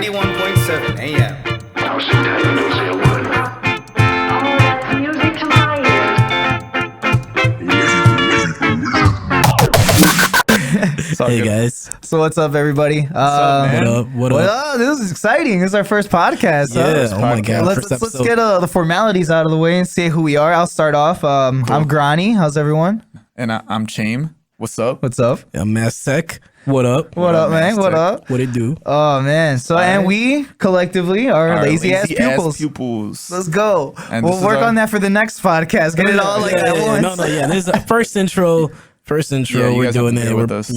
91.7 AM. House intelligence here, one. Oh, that's music to my ears. Hey guys, So what's up, everybody? what up? What up? Well, this is exciting. This is our first podcast. Yeah, huh? oh my god, Let's first episode. get the formalities out of the way and say who we are. I'll start off. I'm Granny. How's everyone? And I'm Chame. What's up? What's up? I'm Mass Tech. What up? What up, man? What up? What it do? Oh man. So and we collectively are Lazy Ass Pupils. Let's go. And We'll this is work our- on that for the next podcast. Get it all like at once. No, yeah. This is the first intro. Yeah, you we're guys have doing to it. bear We're, with us.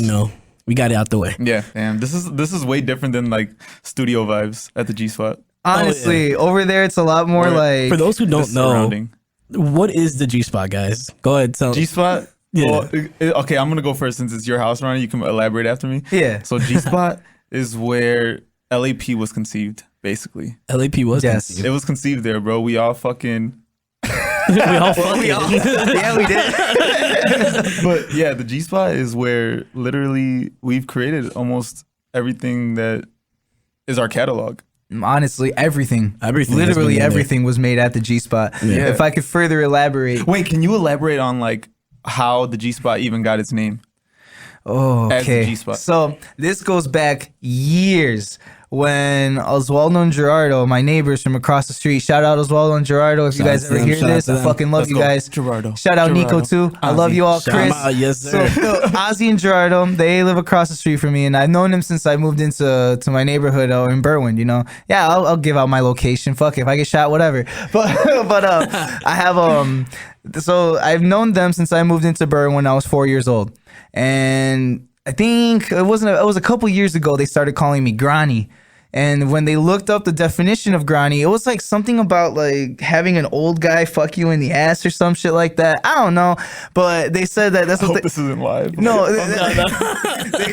we got it out the way. Yeah, damn. This is way different than like studio vibes at the G Spot. Honestly, over there it's a lot more Right. like For those who The don't know, surrounding. what is the G Spot, guys? Go ahead, tell. G Spot. Yeah. Okay, I'm gonna go first since it's your house, Ronnie. You can elaborate after me. Yeah. So G Spot is where LAP was conceived, basically. LAP was Yes. conceived. It was conceived there, bro. We all fucking. we all fucking. yeah, we did. But yeah, the G Spot is where literally we've created almost everything that is our catalog. Honestly, everything. Everything has Literally been in there. everything was made at the G Spot. Yeah. If I could further elaborate. Wait, can you elaborate on like how the G Spot even got its name? Oh, As the okay. G-Spot. So this goes back years when Oswaldo and Gerardo, my neighbors from across the street. Shout out Oswaldo and Gerardo. If you Shout out guys to ever them, hear shout out this, to I them. fucking love Let's you go. guys. Gerardo. Shout out Nico Gerardo. too. I love you all, Shout Chris. 'em out, yes, sir. So Ozzy and Gerardo, they live across the street from me, and I've known them since I moved into my neighborhood in Berwyn. You know, yeah, I'll give out my location. Fuck it, if I get shot, whatever. But I have so I've known them since I moved into Berwyn when I was 4 years old, and I think it was a couple years ago they started calling me Granny. And when they looked up the definition of Granny, it was like something about like having an old guy fuck you in the ass or some shit like that. I don't know, but they said that's I what hope this isn't live. no, they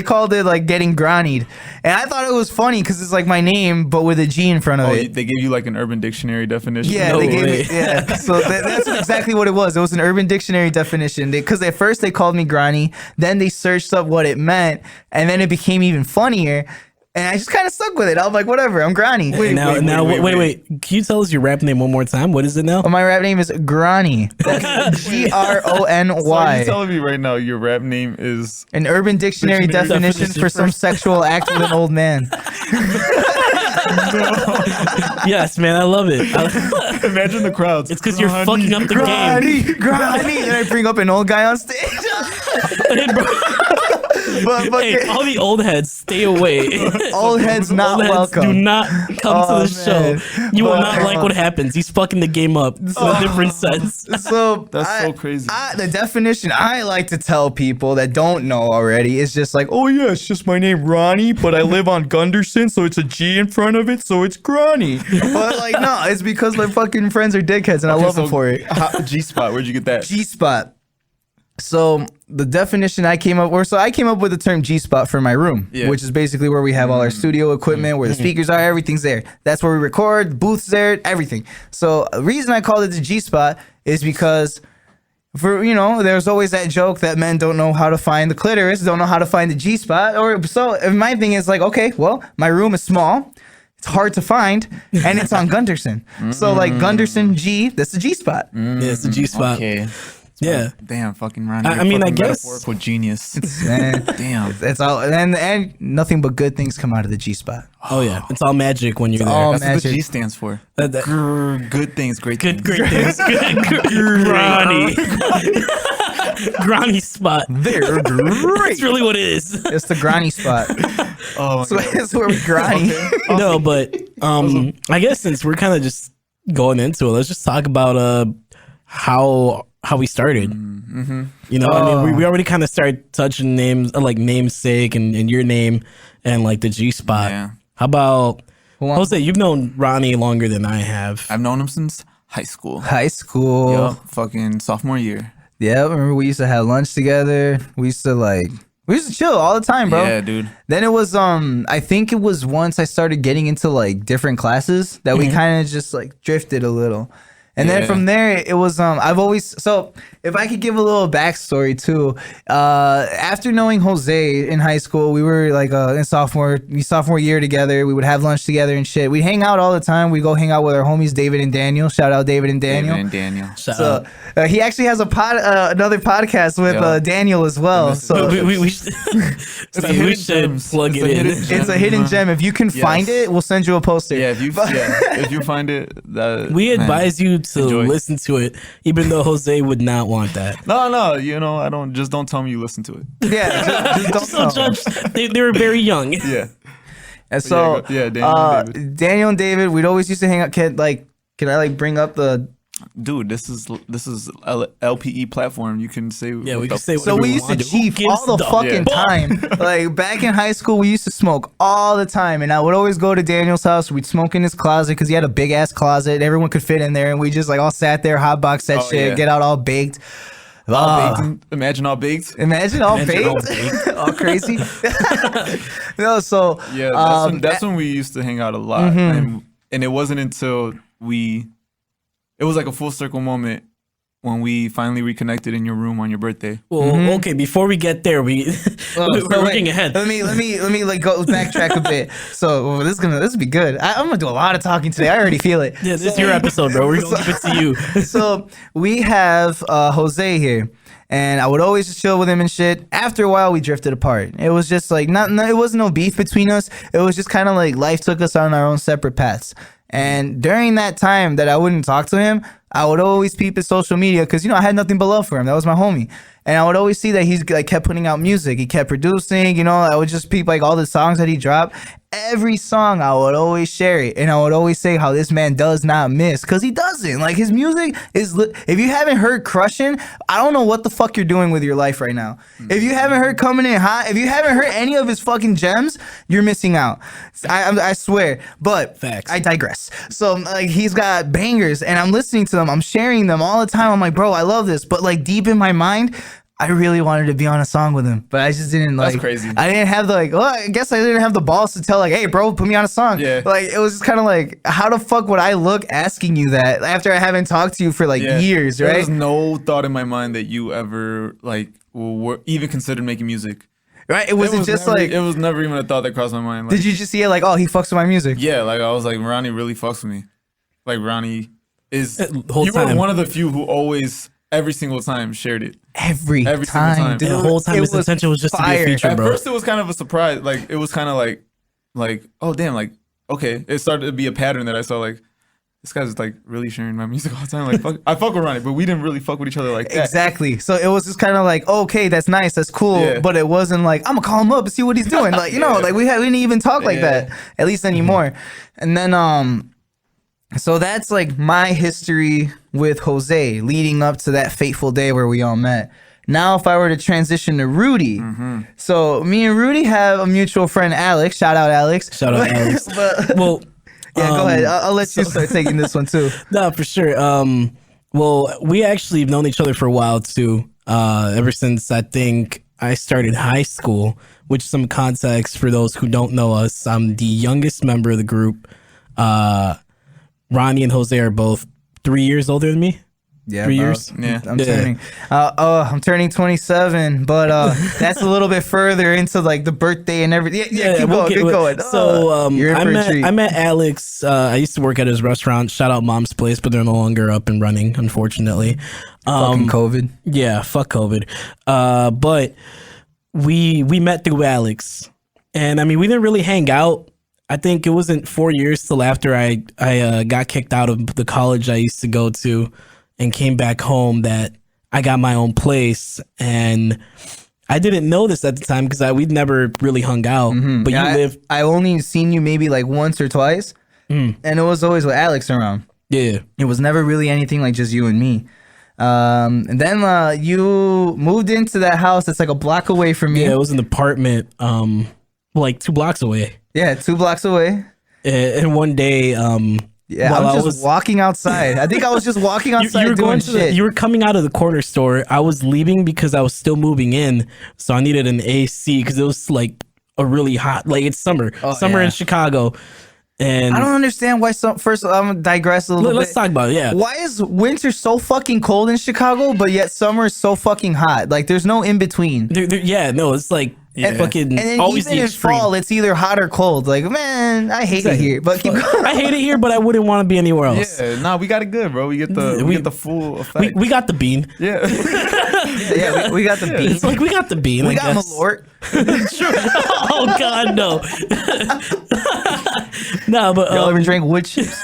called it like getting grannied, and I thought it was funny because it's like my name but with a G in front of Oh, it. they gave you like an Urban Dictionary definition. Yeah, No they gave way. me. Yeah, so that's exactly what it was. It was an Urban Dictionary definition. Because at first they called me Granny, then they searched up what it meant, and then it became even funnier. And I just kind of stuck with it. I'm like, whatever, I'm Granny. Wait. Can you tell us your rap name one more time? What is it now? Oh, my rap name is Granny. That's So are you Grony. telling me right now your rap name is An Urban Dictionary definition for some sexual act with an old man. Yes, man, I love it. imagine the crowds. It's because you're fucking up the Granny. And I bring up an old guy on stage. game. Bro, but hey, all the old heads, stay away. old heads not Old heads welcome. do not come Oh, to the man. show. You will not like what happens. He's fucking the game up in a different sense. So That's so crazy. The definition I like to tell people that don't know already is just like, oh yeah, it's just my name Ronnie, but I live on Gunderson, so it's a G in front of it, so it's Granny. But like, no, it's because my fucking friends are dickheads, and I love them for it. G Spot. Where'd you get that? G spot. So the definition I came up with, the term G spot for my room, Yeah. which is basically where we have all our studio equipment, where the speakers are, everything's there. That's where we record, the booth's there, everything. So the reason I called it the G spot is because there's always that joke that men don't know how to find the clitoris, don't know how to find the G spot. My thing is like, okay, well, my room is small. It's hard to find, and it's on Gunderson. So like Gunderson G, that's the G spot. Yeah, it's a G spot. Okay. Yeah. Damn, fucking Ronnie. I mean, I fucking guess- metaphorical genius. Man, Damn. it's all and nothing but good things come out of the G spot. Oh yeah, it's all magic when you're there. all That's what the magic. G stands for. That- Good things, great Good, things. great things. Granny. Granny spot. They're That's great. really what it is. It's the Granny spot. Oh, So it's where we Granny. No, but I guess since we're kind of just going into it, let's just talk about how we started. You know, I mean, we already kind of started touching names like namesake and your name and like the G spot. Yeah. How about Well, Jose? You've known Ronnie longer than I have. I've known him since high school. High school. Yup, fucking sophomore year. Yeah, remember we used to have lunch together. We used to chill all the time, bro. Yeah, dude. Then it was I think it was once I started getting into like different classes that we kind of just like drifted a little. And then Yeah. from there, it was I've always so if I could give a little backstory too. After knowing Jose in high school, we were like in sophomore year together. We would have lunch together and shit. We'd hang out all the time. We go hang out with our homies David and Daniel. Shout out David and Daniel. David and Daniel. Shout So out. he actually has another podcast with Yeah. Daniel as well. So We should, a we hidden should gems. plug It's it a in. hidden gem. it's a hidden gem. If you can find it, we'll send you a poster. Yeah, if you find it, that We advise you to enjoy. listen to it, even though Jose would not want that. No, you know, don't tell me you listen to it. Yeah, just So don't know. judge, they were very young. Yeah. And so, Yeah, Daniel and David. Daniel and David, we'd always used to hang out. Can I like bring up the? Dude, this is LPE platform. You can say Yeah, we can say So whatever we we used to want to. Who chief gives all the fucking Yeah. time. Like back in high school, we used to smoke all the time, and I would always go to Daniel's house. We'd smoke in his closet because he had a big ass closet. Everyone could fit in there, and we just like all sat there, hotbox that Oh, shit, yeah. get out all baked. all Ah. baked. Imagine all baked. Imagine all Imagine all baked, all crazy. No, so Yeah, that's when we used to hang out a lot, Mm-hmm. and it wasn't until it was like a full circle moment when we finally reconnected in your room on your birthday. Well, okay, before we get there, we're so working wait, ahead. Let me like go backtrack a bit. So this will be good. I'm gonna do a lot of talking today. I already feel it. Yeah, this is your episode, bro. We're gonna give it to you. So we have Jose here, and I would always just chill with him and shit. After a while, we drifted apart. It was just like it wasn't no beef between us. It was just kind of like life took us on our own separate paths. And during that time that I wouldn't talk to him, I would always peep his social media because I had nothing but love for him. That was my homie, and I would always see that he's like kept putting out music. He kept producing. I would just peep like all the songs that he dropped. Every song I would always share it, and I would always say how this man does not miss because he doesn't. Like his music is. If you haven't heard "Crushin'," I don't know what the fuck you're doing with your life right now. If you haven't heard "Coming In Hot," if you haven't heard any of his fucking gems, you're missing out. I swear. But Facts. I digress. So like he's got bangers, and I'm listening to them. I'm sharing them all the time. I'm like, bro, I love this. But like deep in my mind, I really wanted to be on a song with him, but I just didn't like. That's crazy. I didn't have I guess I didn't have the balls to tell like, hey, bro, put me on a song. Yeah. Like it was just kind of like, how the fuck would I look asking you that after I haven't talked to you for like years, There right? was no thought in my mind that you ever like were even considered making music. Right? It wasn't just never, like. it was never even a thought that crossed my mind. Like, Did you just see it like, oh, he fucks with my music? Yeah, like I was like, Ronnie really fucks with me. Like Ronnie is. Whole You were time. one of the few who always, every single time, shared it. Every Every single time, time. dude. The whole time It his was intention was just to be a fire. feature, At bro. first, it was kind of a surprise. Like it was kind of like, oh damn, like okay. It started to be a pattern that I saw. Like this guy's like really sharing my music all the time. Like fuck, I fuck with Ronnie, but we didn't really fuck with each other like that. Exactly. So it was just kind of like, okay, that's nice, that's cool, Yeah. but it wasn't like I'm gonna call him up and see what he's doing. Like like we didn't even talk like Yeah. that, at least anymore. And then so that's like my history with Jose leading up to that fateful day where we all met. Now, if I were to transition to Rudy, so me and Rudy have a mutual friend, Alex. Shout out, Alex. Shout out, Alex. But, Well, yeah, go ahead. I'll let you start taking this one too. no, for sure. Well, we actually have known each other for a while too. Ever since I think I started high school. Which some context for those who don't know us, I'm the youngest member of the group. Ronnie and Jose are both 3 years older than me. Yeah, 3 years. Yeah. I'm turning 27, but that's a little bit further into like the birthday and everything. Yeah, keep we'll going, keep going. So You're in I for a met treat. I met Alex. I used to work at his restaurant. Shout out Mom's Place, but they're no longer up and running, unfortunately. Fucking COVID. Yeah, fuck COVID. But we met through Alex, and I mean we didn't really hang out. I think it wasn't 4 years till after I got kicked out of the college I used to go to, and came back home that I got my own place. And I didn't know this at the time because we'd never really hung out. But you lived, I only seen you maybe like once or twice, and it was always with Alex around. yeah. It was never really anything like just you and me. And then you moved into that house that's like a block away from me. Yeah, it was an apartment, like 2 blocks away. Yeah, 2 blocks away. And one day, Yeah, while I'm I just was- walking outside. I think I was just walking outside were doing to shit. you were coming out of the corner store. I was leaving because I was still moving in, so I needed an AC because it was like a really hot, like it's summer yeah. in Chicago, And I don't understand why some. First, I'm gonna digress a little bit. let's talk about it. Yeah. Why is winter so fucking cold in Chicago, but yet summer is so fucking hot? Like, there's no in between. Yeah, no, it's like fucking And then always even the in extreme. fall, it's either hot or cold. Like, man, I hate it here. But keep going. I hate it here, but I wouldn't want to be anywhere else. Yeah, nah, we got it good, bro. We get the full effect. We got the bean. Yeah. Yeah, we got the beat. It's like we got the bean. We I got guess. Malort. Oh God, no. No, but Y'all ever drink wood chips?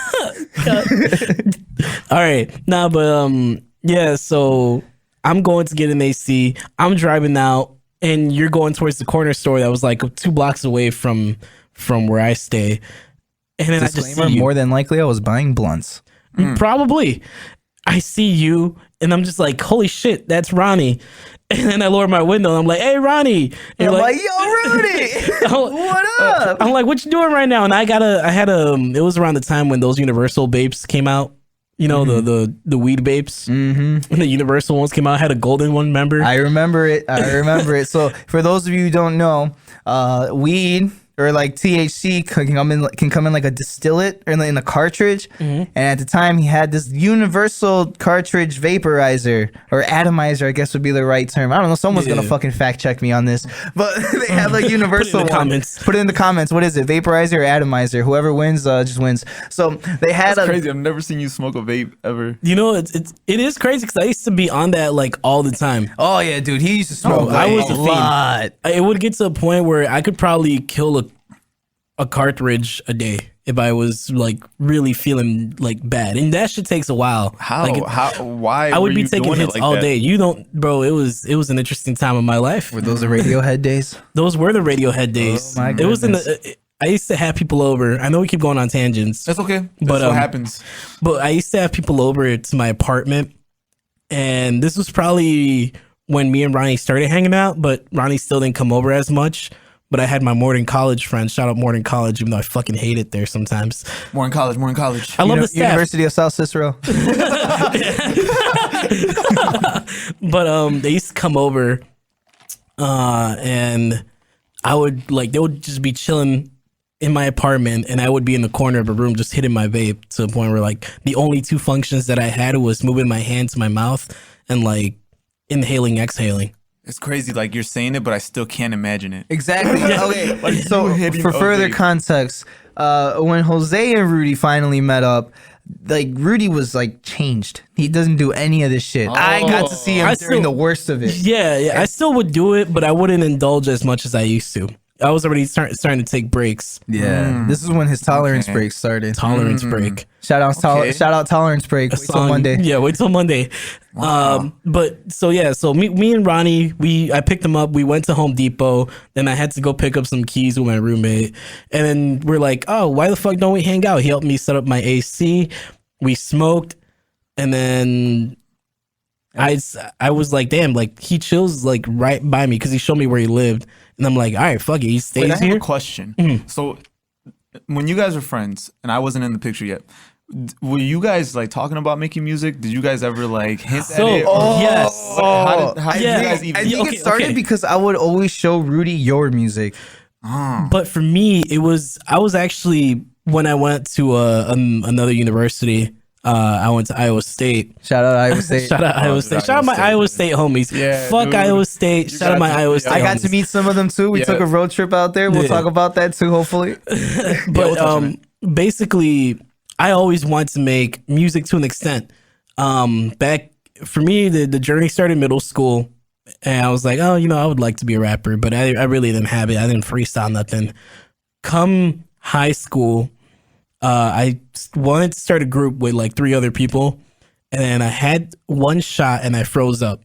all right, no, but yeah. So I'm going to get an AC. I'm driving out, and you're going towards the corner store that was like 2 blocks away from where I stay. And then I just Disclaimer, see you. more than likely, I was buying blunts. Probably. I see you, and I'm just like, holy shit, that's Ronnie. And then I lower my window, and I'm like, hey, Ronnie. And And you're I'm like, yo, Rudy, what up? I'm like, what you doing right now? And I had it was around the time when those Universal vapes came out. You know, the weed vapes. Mm-hmm. The Universal ones came out. I had a golden one, remember? I remember it. So for those of you who don't know, weed or like THC can come in like a distillate or in a cartridge. And at the time, he had this universal cartridge vaporizer or atomizer, I guess would be the right term. I don't know. Someone's gonna fucking fact check me on this, but they have like universal Put it in the one. comments. Put it in the comments. What is it? Vaporizer or atomizer? Whoever wins, just wins. So they had That's crazy. I've never seen you smoke a vape ever. You know, it is crazy because I used to be on that like all the time. Oh yeah, dude. He used to smoke. I was a a fiend. lot. It would get to a point where I could probably kill a cartridge a day if I was like really feeling like bad, and that shit takes a while. How? Like, Why? I would were be you taking doing it hits like all that? day. You don't, bro. It was an interesting time of my life. Were those the Radiohead days? Those were the Radiohead days. Oh, my It was in goodness. the. I used to have people over. I know we keep going on tangents, That's okay. That's But, what happens. but I used to have people over to my apartment, and this was probably when me and Ronnie started hanging out. But Ronnie still didn't come over as much. But I had my Morton College friends. Shout out Morton College, even though I fucking hate it there sometimes. More in college. I love the staff. University of South Cicero. But they used to come over, and I would they would just be chilling in my apartment, and I would be in the corner of a room just hitting my vape to the point where like the only 2 functions that I had was moving my hand to my mouth and like inhaling, exhaling. It's crazy. Like you're saying it, but I still can't imagine it. Exactly. Okay. Like, So you hitting for a further vape. context, when Jose and Rudy finally met up, like Rudy was like changed. He doesn't do any of this shit. I got to see him I during still- the worst of it. Yeah, I still would do it, but I wouldn't indulge as much as I used to. I was already starting to take breaks. Yeah. This is when his tolerance Okay. break started. Tolerance break. Shout out tolerance break. Wait till Song- Monday. Yeah, wait till Monday. But so me and Ronnie, I picked him up. We went to Home Depot. Then I had to go pick up some keys with my roommate. And then we're like, oh, why the fuck don't we hang out? He helped me set up my AC. We smoked, and then I was like, damn, like he chills like right by me because he showed me where he lived. And I'm like, all right, fuck it, he stays Wait, I have here. a question. Mm-hmm. So, when you guys were friends, and I wasn't in the picture yet, were you guys like talking about making music? Did you guys ever like hint So, at it? Or- yes. How did Yeah. you guys I even? think okay, it started okay. because I would always show Rudy your music. But for me, I was actually when I went to another university. I went to Iowa State. Shout out Iowa State. Shout out Iowa State. Shout out my Iowa State homies. Yeah, Fuck dude. Iowa State. You Shout out my got to- Iowa yeah. State. I got homies. to meet some of them too. We Yeah. took a road trip out there. We'll Yeah. talk about that too, hopefully. But touch on basically, I always wanted to make music to an extent. Back for me, the journey started middle school, and I was like, oh, I would like to be a rapper, but I really didn't have it. I didn't freestyle nothing. Come high school, I wanted to start a group with like 3 other people, and then I had one shot and I froze up.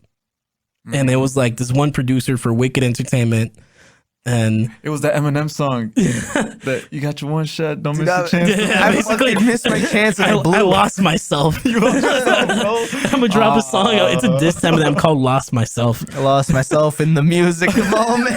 And it was like this one producer for Wicked Entertainment. And It was that Eminem song that you got your one shot, don't miss a chance. I fucking missed my chance and I blew. I lost myself. I'm gonna drop a song. It's a diss to Eminem called "Lost Myself." I lost myself in the music moment.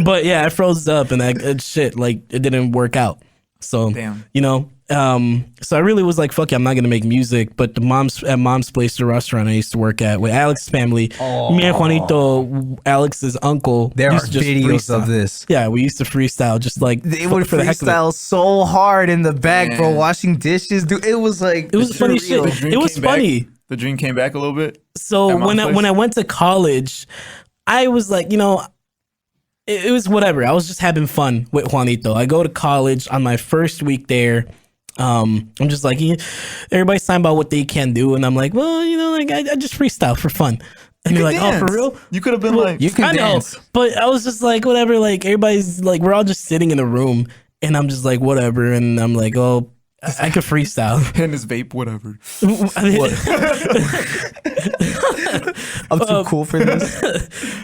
But yeah, I froze up and shit. Like it didn't work out. So Damn. you know, so I really was like, fuck it, I'm not gonna make music. But mom's place, the restaurant I used to work at with Alex's family, me and Juanito, Alex's uncle, There are used to just videos freestyle. of this. Yeah, we used to freestyle just like They would for the heck of it. freestyle so hard in the back, bro, Man. washing dishes, dude. It was like It was funny shit. surreal. The dream It was came back? funny. The dream came back a little bit. So At mom's when I place? went to college, I was like, you know, it was whatever. I was just having fun with Juanito. I go to college on my first week there. I'm just like, yeah, everybody's talking about what they can do, and I'm like, well, you know, like I just freestyle for fun. And they're like, oh, for real? You could have been like, You can I know, dance. but I was just like, whatever. Like everybody's like, we're all just sitting in a room, and I'm just like, whatever. And I'm like, oh, I could freestyle. in his vape, whatever. I'm too cool for this.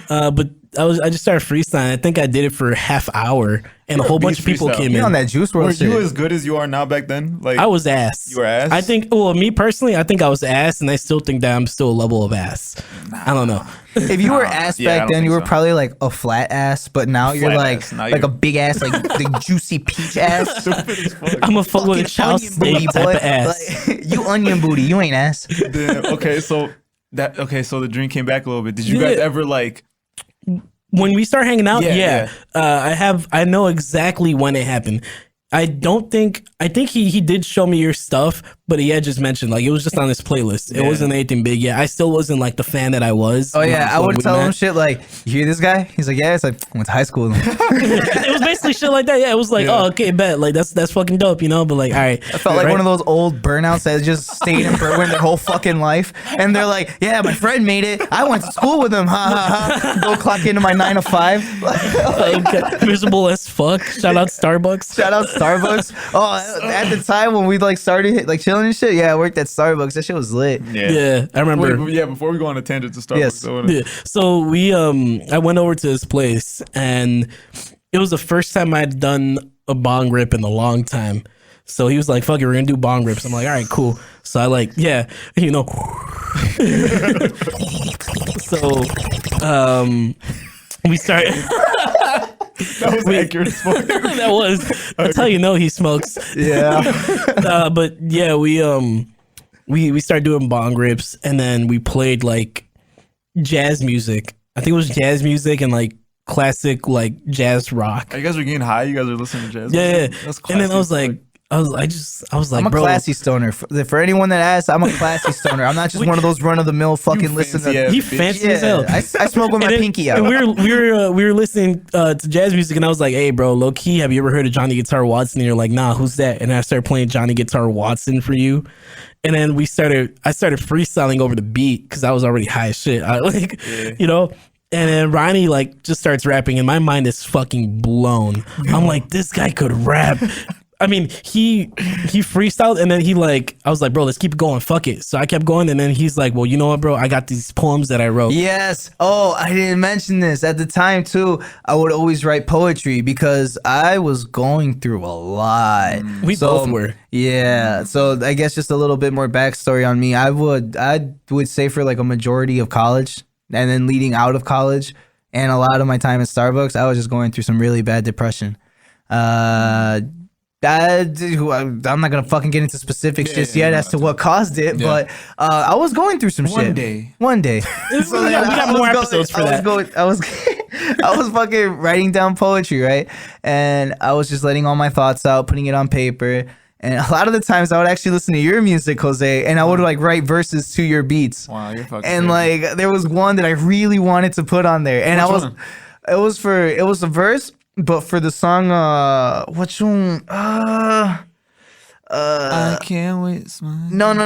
But I just started freestyling. I think I did it for a half hour, and a whole bunch of people freestyle. came You in. on that Juice Were WRLD you shit. as good as you are now back then? Like I was ass. You were ass? I think. Well, me personally, I think I was ass, and I still think that I'm still a level of ass. I don't know. If you were ass Yeah, I back don't then, you think were so. probably like a flat ass, but now you're Flat like ass. Now like you're- a big ass, like the juicy peach ass. I'm a fuck with a Fucking chow onion steak booty, type boy. of ass. Like, you onion booty, you ain't ass. Damn. Okay, so the dream came back a little bit. Did you guys Yeah. ever like? When we start hanging out, Yeah, I know exactly when it happened. I think he did show me your stuff, but he had just mentioned like it was just on his playlist. It Yeah. wasn't anything big yet. I still wasn't like the fan that I was. Oh yeah, I when would we tell him met. shit like, "You hear this guy?" He's like, "Yeah." It's like, "I went to high school with him." It was basically shit like that. Yeah, it was like, oh, okay, bet. Like that's fucking dope, you know. But like, all right, I felt like one of those old burnouts that just stayed in Berwyn their whole fucking life, and they're like, "Yeah, my friend made it. I went to school with him." Ha ha ha. Go clock into my 9 to 5. Like, miserable as fuck. Shout out Starbucks. Shout out Starbucks. Oh, at the time when we like started like chilling and shit, yeah, I worked at Starbucks. That shit was lit. Yeah, I remember. Wait, yeah, before we go on a tangent to Starbucks, Yes. I wanna- Yeah. So we I went over to his place, and it was the first time I'd done a bong rip in a long time. So he was like, fuck it, we're gonna do bong rips. I'm like, all right, cool. So I like, yeah, you know. So we started that was accurate as fuck. that was that's how you know he smokes. Yeah. But yeah, we started doing bong rips, and then we played like jazz music. I think it was jazz music and like classic like jazz rock. You guys are getting high. You guys are listening to jazz. Yeah, music? yeah. That's And then I was classy. like, I was like, I'm a bro, classy stoner. For anyone that asks, I'm a classy stoner. I'm not just one of those run of the mill fucking listen fancy to. ass he bitch. fancy as hell. Yeah, I smoke with my And then- pinky out. And we were listening to jazz music, and I was like, "Hey, bro, low key, have you ever heard of Johnny Guitar Watson?" And you're like, "Nah, who's that?" And I started playing Johnny Guitar Watson for you, and then I started freestyling over the beat because I was already high as shit. I like, you know. And then Ronnie like just starts rapping, and my mind is fucking blown. I'm like, this guy could rap. I mean, he freestyled, and then I was like, bro, let's keep going. Fuck it. So I kept going, and then he's like, well, you know what, bro? I got these poems that I wrote. Yes. Oh, I didn't mention this. At the time, too, I would always write poetry because I was going through a lot. We both were. Yeah. So I guess just a little bit more backstory on me. I would say for like a majority of college and then leading out of college and a lot of my time at Starbucks, I was just going through some really bad depression. I'm not gonna fucking get into specifics just yet as to what caused it, but I was going through some shit. One day. So We then got I more was episodes for that. I was fucking writing down poetry, right? And I was just letting all my thoughts out, putting it on paper. And a lot of the times I would actually listen to your music, Jose, and I would like write verses to your beats. Wow, you're fucking And crazy. like there was one that I really wanted to put on there. And Which one? it was a verse, but for the song which one? I can't wait. Smile. No. It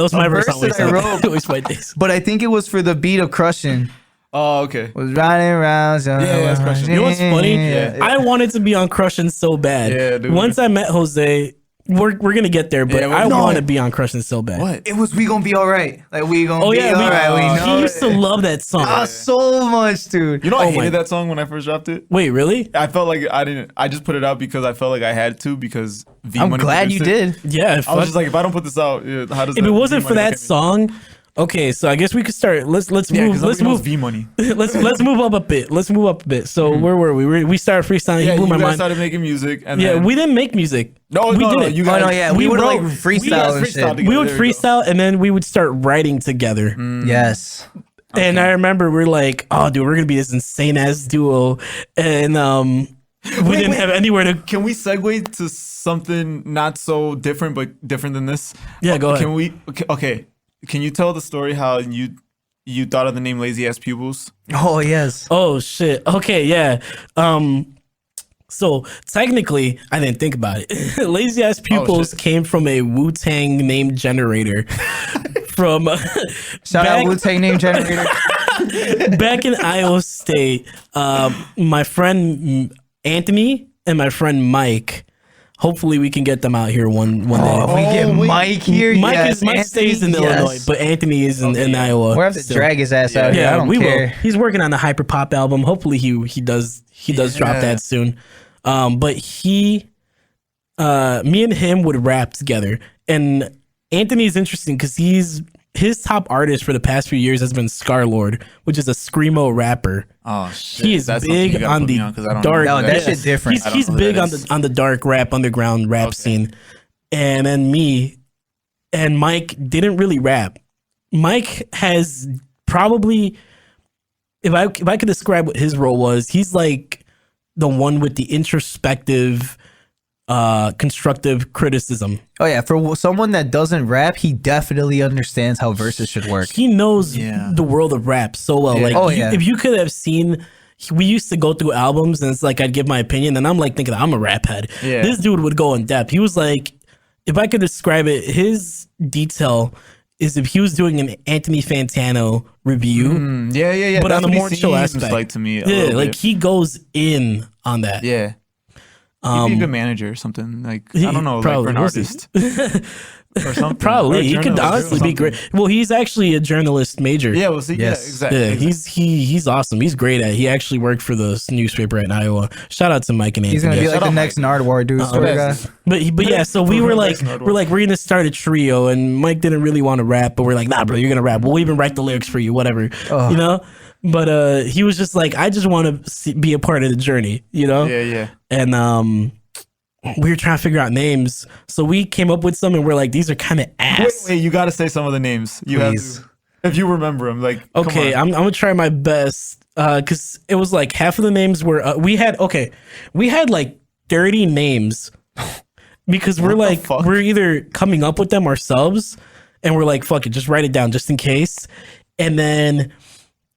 was my a verse. verse that I wrote. Always white days. But I think it was for the beat of Crushing. Oh, okay. Was riding around. Yeah, it's Crushing. You know what's funny? Yeah. I wanted to be on Crushing so bad. Yeah, dude. Once I met Jose, we're gonna get there, but Yeah, I no. want to be on Crushing so bad. What? It was We Gonna Be Alright. Like We Gonna Oh Be yeah, Alright. We know he used to it. love that song. So much, dude. You know, I Oh my- hated that song when I first dropped it. Wait, really? I felt like I just put it out because I felt like I had to because V I'm Money glad you produced it. did. Yeah. I was just like, if I don't put this out, how does if that it wasn't V for Money that look at me? song, Okay, so I guess we could start. Let's Yeah, move. because Let's move. V money. let's move up a bit. Let's move up a bit. So where were we? We started freestyling. Yeah, You blew you my guys mind. started making music, and Yeah, then, we didn't make music. no, we no, did no, it. you Oh guys, no, yeah, we would like wrote- freestyle and freestyle shit. together. We would There you go. freestyle and then we would start writing together. Yes. And I remember we're like, oh, dude, we're gonna be this insane ass duo, and we didn't have anywhere to. Can we segue to something not so different, but different than this? Yeah, go ahead. Can we? Okay. Can you tell the story how you thought of the name Lazy Ass Pupils? Oh yes. Oh shit. Okay, yeah. So technically, I didn't think about it. Lazy Ass Pupils shit. came from a Wu-Tang name generator. From Shout back- out Wu-Tang name generator. back in Iowa State, my friend Anthony and my friend Mike. Hopefully, we can get them out here one day. Oh, if we get wait. Mike here, Mike yes. Mike stays in Anthony, yes. Illinois, but Anthony is in Iowa. We're gonna have to still. drag his ass out here. I Yeah, don't we care. will. He's working on the hyper pop album. Hopefully, he does drop Yeah. that soon. But me and him would rap together, and Anthony is interesting because his top artist for the past few years has been Scarlord, which is a screamo rapper. Oh shit! He is That's something you big gotta on put me the 'cause I don't dark. know No, who that is. shit's different. I don't He's know who big that on is. the dark rap underground rap scene, and then me and Mike didn't really rap. Mike has probably, if I could describe what his role was, he's like the one with the introspective, constructive criticism. Oh yeah, for someone that doesn't rap, he definitely understands how verses should work. He knows Yeah. the world of rap so well. Yeah. Like, Oh, yeah. if you could have seen, we used to go through albums and it's like I'd give my opinion, and I'm like thinking I'm a rap head. Yeah. This dude would go in depth. He was like, if I could describe it, his detail is if he was doing an Anthony Fantano review, Yeah. but That's on a what he more chill seems aspect. like to me. Yeah, little like bit. he goes in on that. Yeah. He'd be a good manager or something. Like I don't know, like probably for an we'll see. artist or something. Or Probably a he could journalist or honestly be something. great. Well, he's actually a journalist major. Yeah, we'll see. Yes. Yeah, exactly. Yeah, exactly. he's awesome. He's great at it. He actually worked for the newspaper in Iowa. Shout out to Mike and Anthony. He's gonna be Shut like the up, next Nardwar dude. Swear to God. But yeah, so we were like, Next we're gonna start a trio, and Mike didn't really want to rap, but we're like, nah, bro, you're gonna rap. We'll even write the lyrics for you, whatever, you know. But he was just like, I just want to be a part of the journey, you know. Yeah. And we were trying to figure out names, so we came up with some, and we're like, these are kind of ass. Wait, you got to say some of the names. You have Please. to, if you remember them. Like, Okay, come on. I'm gonna try my best because it was like half of the names were we had like 30 names because we're like fuck? we're either coming up with them ourselves and we're like fuck it, just write it down just in case, and then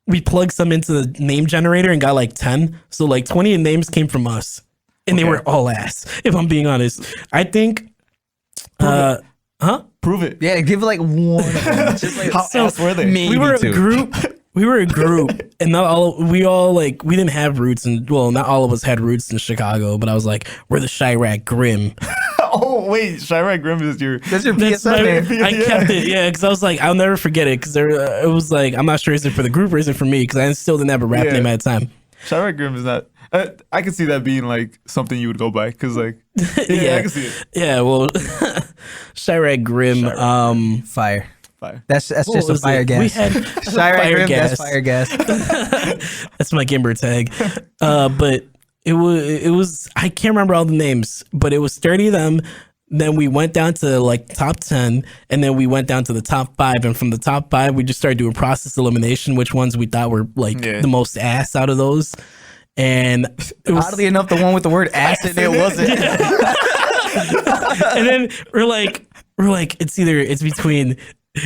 we plugged some into the name generator and got like 10, so like 20 names came from us, and they Okay. were all ass. If I'm being honest, I think. Prove it. Yeah, give it like one. Of them. Just like How ass were they? maybe we were two. a group. We were a group, and we all like we didn't have roots, and well, not all of us had roots in Chicago. But I was like, we're the Chirac Grim. Oh wait, Chirac Grim is your. That's your That's PSN name. I kept it, yeah, because I was like, I'll never forget it, because it was like, I'm not sure is it for the group or is it for me, because I still didn't have a rap Yeah. name at the time. Chirac Grim is not. I could see that being like something you would go by because like. Yeah, I can see it. Yeah, well, Chirac Grim. Fire. Fire. That's what just a was fire it? gas. We had Chirac fire Grim, gas. that's fire gas. That's my Gimber tag. But it was I can't remember all the names, but it was 30 of them. Then we went down to like top 10, and then we went down to the top 5, and from the top 5 we just started doing process elimination, which ones we thought were like Yeah. the most ass out of those. And it was, Oddly enough, the one with the word ass in it wasn't. and then we're like it's between.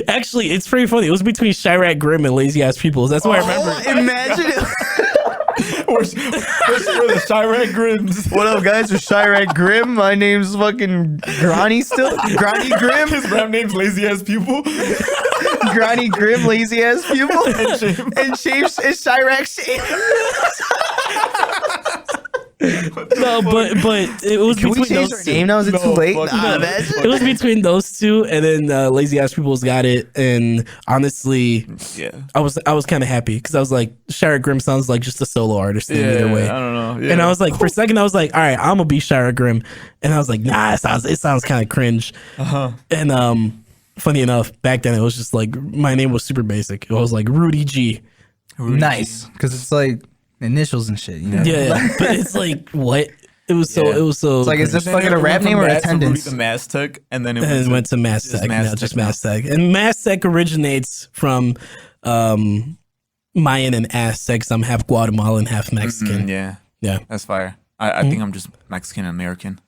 Actually, it's pretty funny. It was between Chirac Grim and Lazy Ass Pupils. That's what I remember. Imagine it. We're the Chirac Grims. What up, guys? It's Chirac Grim. My name's fucking Granny still. Granny Grim. His rap name's Lazy Ass Pupil. Granny Grim, lazy ass pupil. And Shapes is Chirac Shape. No, but it was Can we between change those our two. name now? Is it No, too late? fuck Nah, no. imagine. It was between those two, and then Lazy Ass Pupils got it. And honestly, Yeah. I was kind of happy because I was like, Chirac Grim sounds like just a solo artist in either way. I don't know. Yeah. And I was like, for a second, I was like, all right, I'm gonna be Chirac Grim, and I was like, nah, it sounds kind of cringe. And funny enough, back then it was just like my name was super basic. It was like Rudy G. Nice, because it's like initials and shit. You know? Yeah, but it's like what? It was so. Yeah. It was so. It's like, is this Then fucking a it rap went name from or that to Rudy attendance? the Mass Tech, and then and it went to Mass Tech. Just Mass Tech. And Mass Tech originates from Mayan and Aztec. 'Cause I'm half Guatemalan, half Mexican. Yeah, Yeah. that's fire. I think I'm just Mexican American.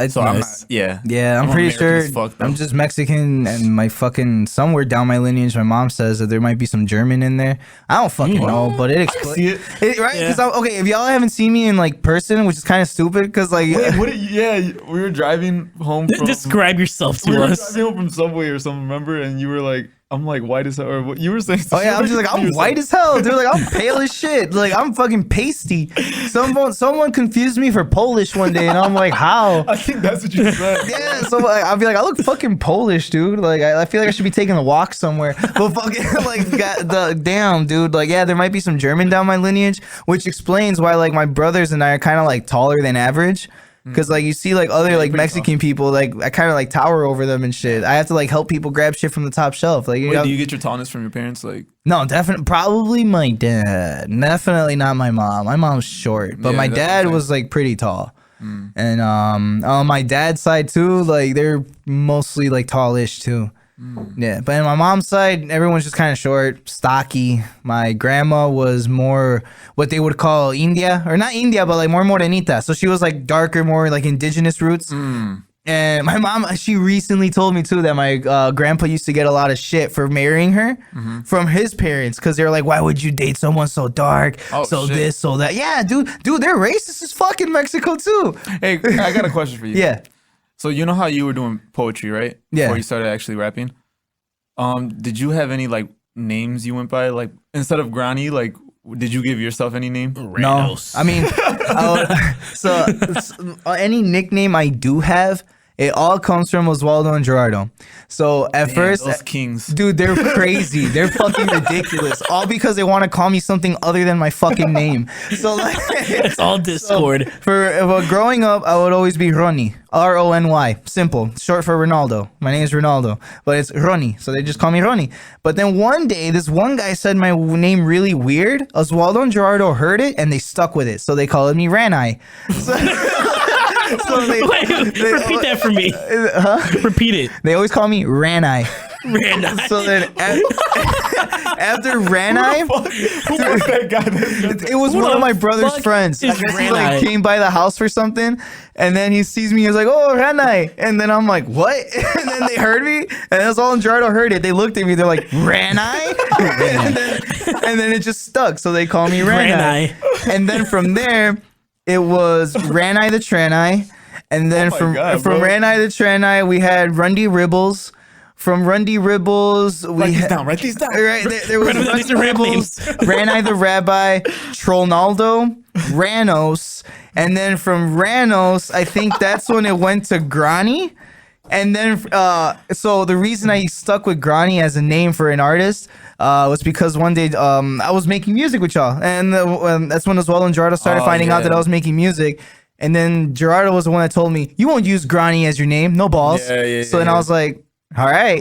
So I'm Nice. not, yeah. Yeah, I'm pretty American sure as fuck, though. I'm just Mexican, and my fucking somewhere down my lineage, my mom says that there might be some German in there. I don't fucking know, but it see explains it. right. Yeah. Because okay, if y'all haven't seen me in like person, which is kind of stupid, because like Wait, yeah, we were driving home from. Describe yourself we to were us. driving home from Subway or something, remember? And you were like, I'm like white as hell. Or what you were saying? oh yeah, I'm just like, I'm white as hell, dude. Like I'm pale as shit. Like I'm fucking pasty. Someone confused me for Polish one day, and I'm like, how? I think that's what you said. Yeah, so like, I'll be like, I look fucking Polish, dude. Like, I feel like I should be taking a walk somewhere. But fucking, like, damn, dude. Like, yeah, there might be some German down my lineage, which explains why, like, my brothers and I are kind of like taller than average. Because like you see like other like Mexican people, like I kind of like tower over them and shit. I have to like help people grab shit from the top shelf. Like, you Wait, know, do you get your tallness from your parents? Like, no, definitely, probably my dad. Definitely not my mom. My mom's short, but Yeah, my that's what I'm dad saying. was like pretty tall. And on my dad's side too, like they're mostly like tallish too. Yeah, but on my mom's side, everyone's just kind of short, stocky. My grandma was more what they would call India, or not India, but like more morenita. So she was like darker, more like indigenous roots. And my mom, she recently told me too that my grandpa used to get a lot of shit for marrying her from his parents, because they were like, "Why would you date someone so dark, Oh, so shit. this, so that?" Yeah, dude, they're racist as fuck in Mexico too. hey, I got a question for you. Yeah. So you know how you were doing poetry, right? Yeah. Before you started actually rapping. Did you have any like names you went by? Like instead of Granny, like did you give yourself any name? No, I mean, any nickname I do have, it all comes from Oswaldo and Gerardo. So at first, those kings. dude, they're crazy. They're fucking ridiculous. All because they want to call me something other than my fucking name. So like, It's all Discord. for growing up, I would always be Ronnie, Rony, simple, short for Ronaldo. My name is Ronaldo, but it's Ronnie, so they just call me Ronnie. But then one day, this one guy said my name really weird. Oswaldo and Gerardo heard it and they stuck with it, so they called me Ranai. So they, Wait, repeat that for me. Repeat it. they always call me Ranai. Random. So then after Ranai, Who was that guy? it was Who one the of my brother's fuck friends. I is guess he like Ranai? came by the house for something, and then he sees me. He's like, "Oh, Ranai," and then I'm like, "What?" And then they heard me, and that's all. And Gerardo heard it. They looked at me. They're like, "Ranai," and then it just stuck. So they call me Ranai. And then from there, it was Ranai the Tranai, and then Oh my from God, from bro. Ranai the Tranai, we had Rundy Ribbles. From Rundy Ribbles, we Write these down. Right, there was These are Rundy rap Ribbles, names. Ranai the Rabbi, Trollnaldo, Ranos, and then from Ranos, I think that's when it went to Grani. And then, so the reason I stuck with Grani as a name for an artist was because one day I was making music with y'all, and that's when Oswaldo and Gerardo started Oh, finding out yeah. that I was making music. And then Gerardo was the one that told me, "You won't use Grani as your name, no balls." So then I was like, "All right."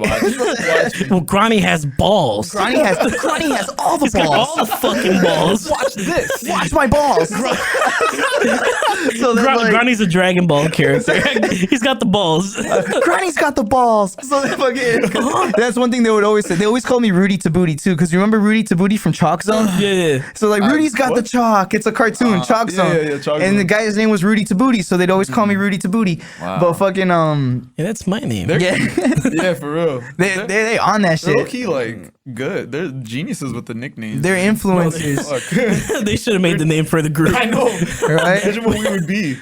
Well, Granny has balls. Grani has all the He's got balls. all the fucking balls. Watch this. Watch my balls. So then, like, Granny's a Dragon Ball character. He's got the balls. Granny's got the balls. So they fucking, that's one thing they would always say. They always call me Rudy to Booty too, because you remember Rudy to Booty from Chalk Zone? Yeah. So like Rudy's got the chalk. It's a cartoon, Chalk yeah, Zone. yeah, Chalk and Zone. the guy's name was Rudy to Booty, so they'd always call me Rudy to Booty. Wow. But fucking Yeah, that's my name. yeah, Yeah, for real. they on that They're shit. key like good. They're geniuses with the nicknames. They're influencers, Fuck. They should have made the name for the group. I know. right? Imagine what we would be.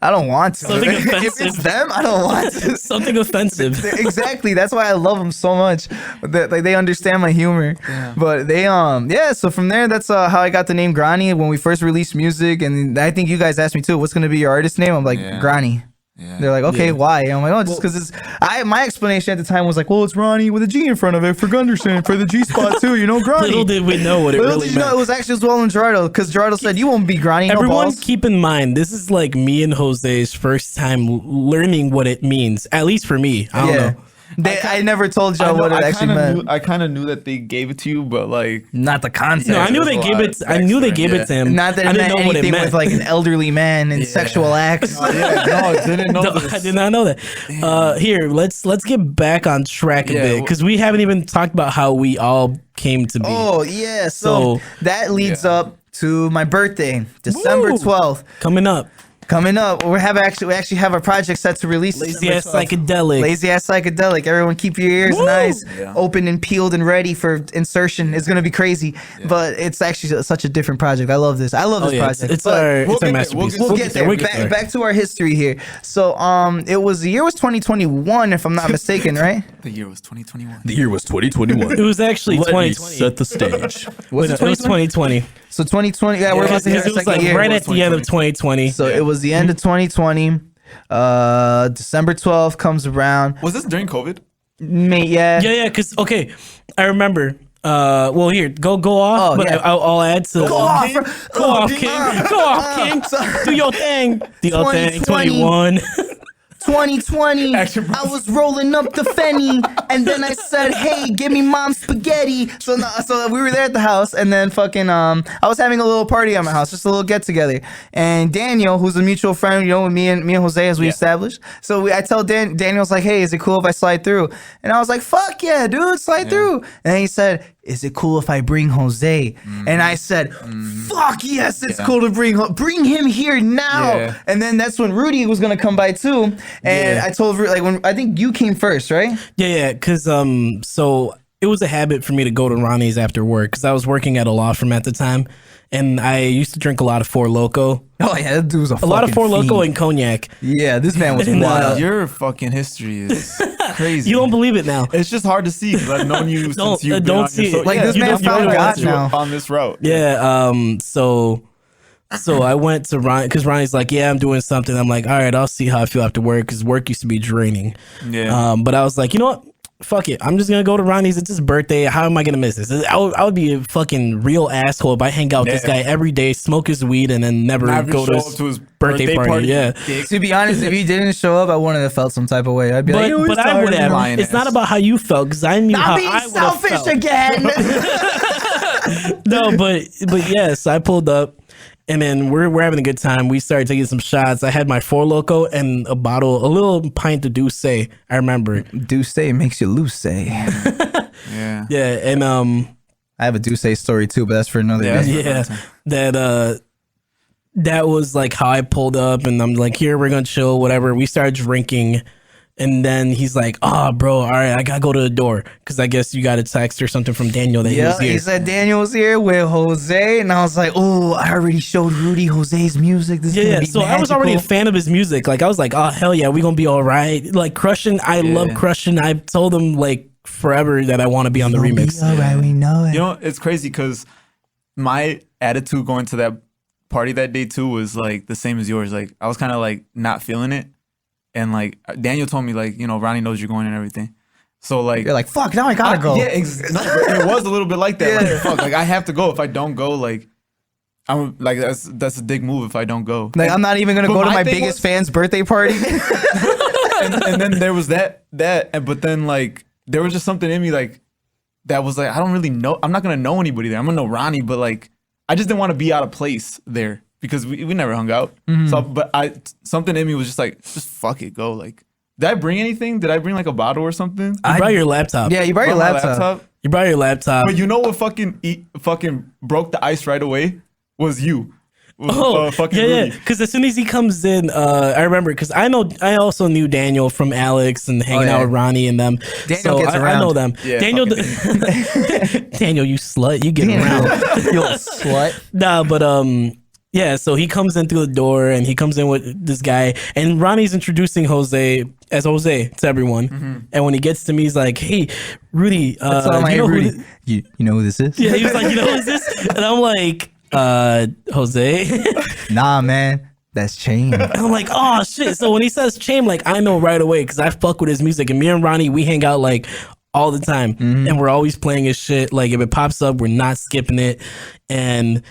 I don't want to. Something if offensive. it's them, I don't want to. Something offensive. Exactly. That's why I love them so much. That like they understand my humor. But they yeah. So from there, that's how I got the name Grani when we first released music, and I think you guys asked me too, what's gonna be your artist name? I'm like Yeah. Grani. Yeah. They're like, okay, why? I'm like, oh, just because it's. My explanation at the time was like, well, it's Ronnie with a G in front of it for Gunderson for the G spot too. You know, Grani. Little did we know what it Little really did you know meant. it was actually Oswaldo and Gerardo, because Gerardo said you won't be Grani. No Everyone balls. keep in mind, this is like me and Jose's first time learning what it means. At least for me. I don't know. I never told y'all what it actually meant. I kind of knew that they gave it to you, but like, Not the concept. No, I knew they gave it. I knew they gave it to him. Not that I it didn't meant know what it anything meant. with like an elderly man and sexual acts. no, I didn't know No, this. I did not know that. Here, let's get back on track a Yeah, bit because we haven't even talked about how we all came to be. Oh yeah, so that leads up to my birthday, December Woo! 12th. Coming up, We actually have a project set to release. Lazy December Ass 12th. Psychedelic. Lazy Ass Psychedelic. Everyone keep your ears and eyes Yeah. open and peeled and ready for insertion. It's gonna be crazy, but it's actually such a different project. I love this. I love Oh this yeah, project. it's But our we'll it's our get there. masterpiece. we'll get there. We'll get there. Back to our history here. So the year was 2021, if I'm not mistaken, right? The year was 2021. The year was 2021. It was actually Let me 2020. set the stage. Was It was 2020. So 2020. Yeah, we're about to hit Because our it was second like year. right at the end of 2020. So it was the end of 2020. December 12th comes around. Was this during COVID? Yeah. Yeah, because okay, I remember. Well, here, go off. Oh, but yeah. I'll add to. Go off, Go off, King. Go off, King. Do your thing. Do your thing. 21. 2020, Action I was rolling up the Fenny, and then I said, "Hey, give me mom's spaghetti." So we were there at the house, and then fucking I was having a little party at my house, just a little get together. And Daniel, who's a mutual friend, me and Jose, as we established. So I tell Daniel's like, "Hey, is it cool if I slide through?" And I was like, "Fuck yeah, dude, slide through." And he said, "Is it cool if I bring Jose?" And I said, "Fuck yes, it's cool to bring him here now." Yeah. And then that's when Rudy was gonna come by too. And I told Rudy, like, when I think you came first, right? Yeah, because so it was a habit for me to go to Ronnie's after work because I was working at a law firm at the time, and I used to drink a lot of Four Loko, Oh yeah, that dude was a lot of Four Loko and cognac. yeah, this man was And, wild. Your fucking history is crazy. You don't believe it now. It's just hard to see because I've known you Don't- since you've been don't on see your it. Like, this you man don't- you found don't God want to. now. on this route. Yeah. So I went to Ronnie because Ronnie's like, yeah, I'm doing something. I'm like, all right, I'll see how I feel after work because work used to be draining. Yeah. But I was like, you know what? Fuck it. I'm just gonna go to Ronnie's. It's his birthday. How am I gonna miss this? I would be a fucking real asshole if I hang out with this guy every day, smoke his weed, and then never Never go show to up to his birthday party. Yeah. Dick. To be honest, if he didn't show up, I wouldn't have felt some type of way. I'd be like, But I would have. lying It's not ass. about how you felt because I knew how I'm being I would have selfish felt. again. No, but yes, I pulled up. And then we're having a good time. We started taking some shots. I had my Four Loko and a little pint of Douce. I remember. Douce makes you loose, say. Yeah. Yeah, and I have a Douce story too, but that's for another Yeah. day. yeah, that was like how I pulled up, and I'm like, here, we're gonna chill, whatever. We started drinking, and then he's like, oh, bro, all right, I gotta go to the door because I guess you got a text or something from Daniel that he Yeah, was here. he said Daniel was here with Jose, and I was like, oh, I already showed Rudy Jose's music. This is gonna Yeah, be so I was already a magical. fan of his music. Like I was like, oh hell yeah, we gonna be all right. Like Crushing, I love Crushing. I told him like forever that I want to be on the remix. All right, we know it. You know, it's crazy because my attitude going to that party that day too was like the same as yours. Like I was kind of like not feeling it, and like Daniel told me like, you know, Ronnie knows you're going and everything. So like You're like, fuck, now I gotta go. Yeah, no, but it was a little bit like that. Like, fuck, like I have to go. If I don't go, like I'm like that's a dick move if I don't go. Like, I'm not even gonna But go to my my thing biggest was- fan's birthday party. and then there was but then like there was just something in me like that was like I don't really know. I'm not gonna know anybody there. I'm gonna know Ronnie, but like I just didn't want to be out of place there because we never hung out. So, but something in me was just like, just fuck it, go. Like, did I bring anything? Did I bring like a bottle or something? You brought your laptop. Yeah, you brought your My laptop. You brought your laptop. But you know what fucking broke the ice right away was you. Oh, fucking yeah. Rudy. Because as soon as he comes in, I remember because I also knew Daniel from Alex and hanging out with Ronnie and them. Daniel so gets I around. know them. Yeah, Daniel, Daniel, you slut, you get around. You little slut. Nah, but yeah. So he comes in through the door and he comes in with this guy, and Ronnie's introducing Jose as Jose to everyone. And when he gets to me, he's like, "Hey, Rudy, So I'm like, you hey, know who Rudy, thi- you know who this is? yeah." He was like, "You know who's this?" And I'm like, Jose." Nah, man, that's Chain. And I'm like, oh shit. So when he says Chain, like I know right away because I fuck with his music. And me and Ronnie, we hang out like all the time. And we're always playing his shit. Like if it pops up, we're not skipping it. And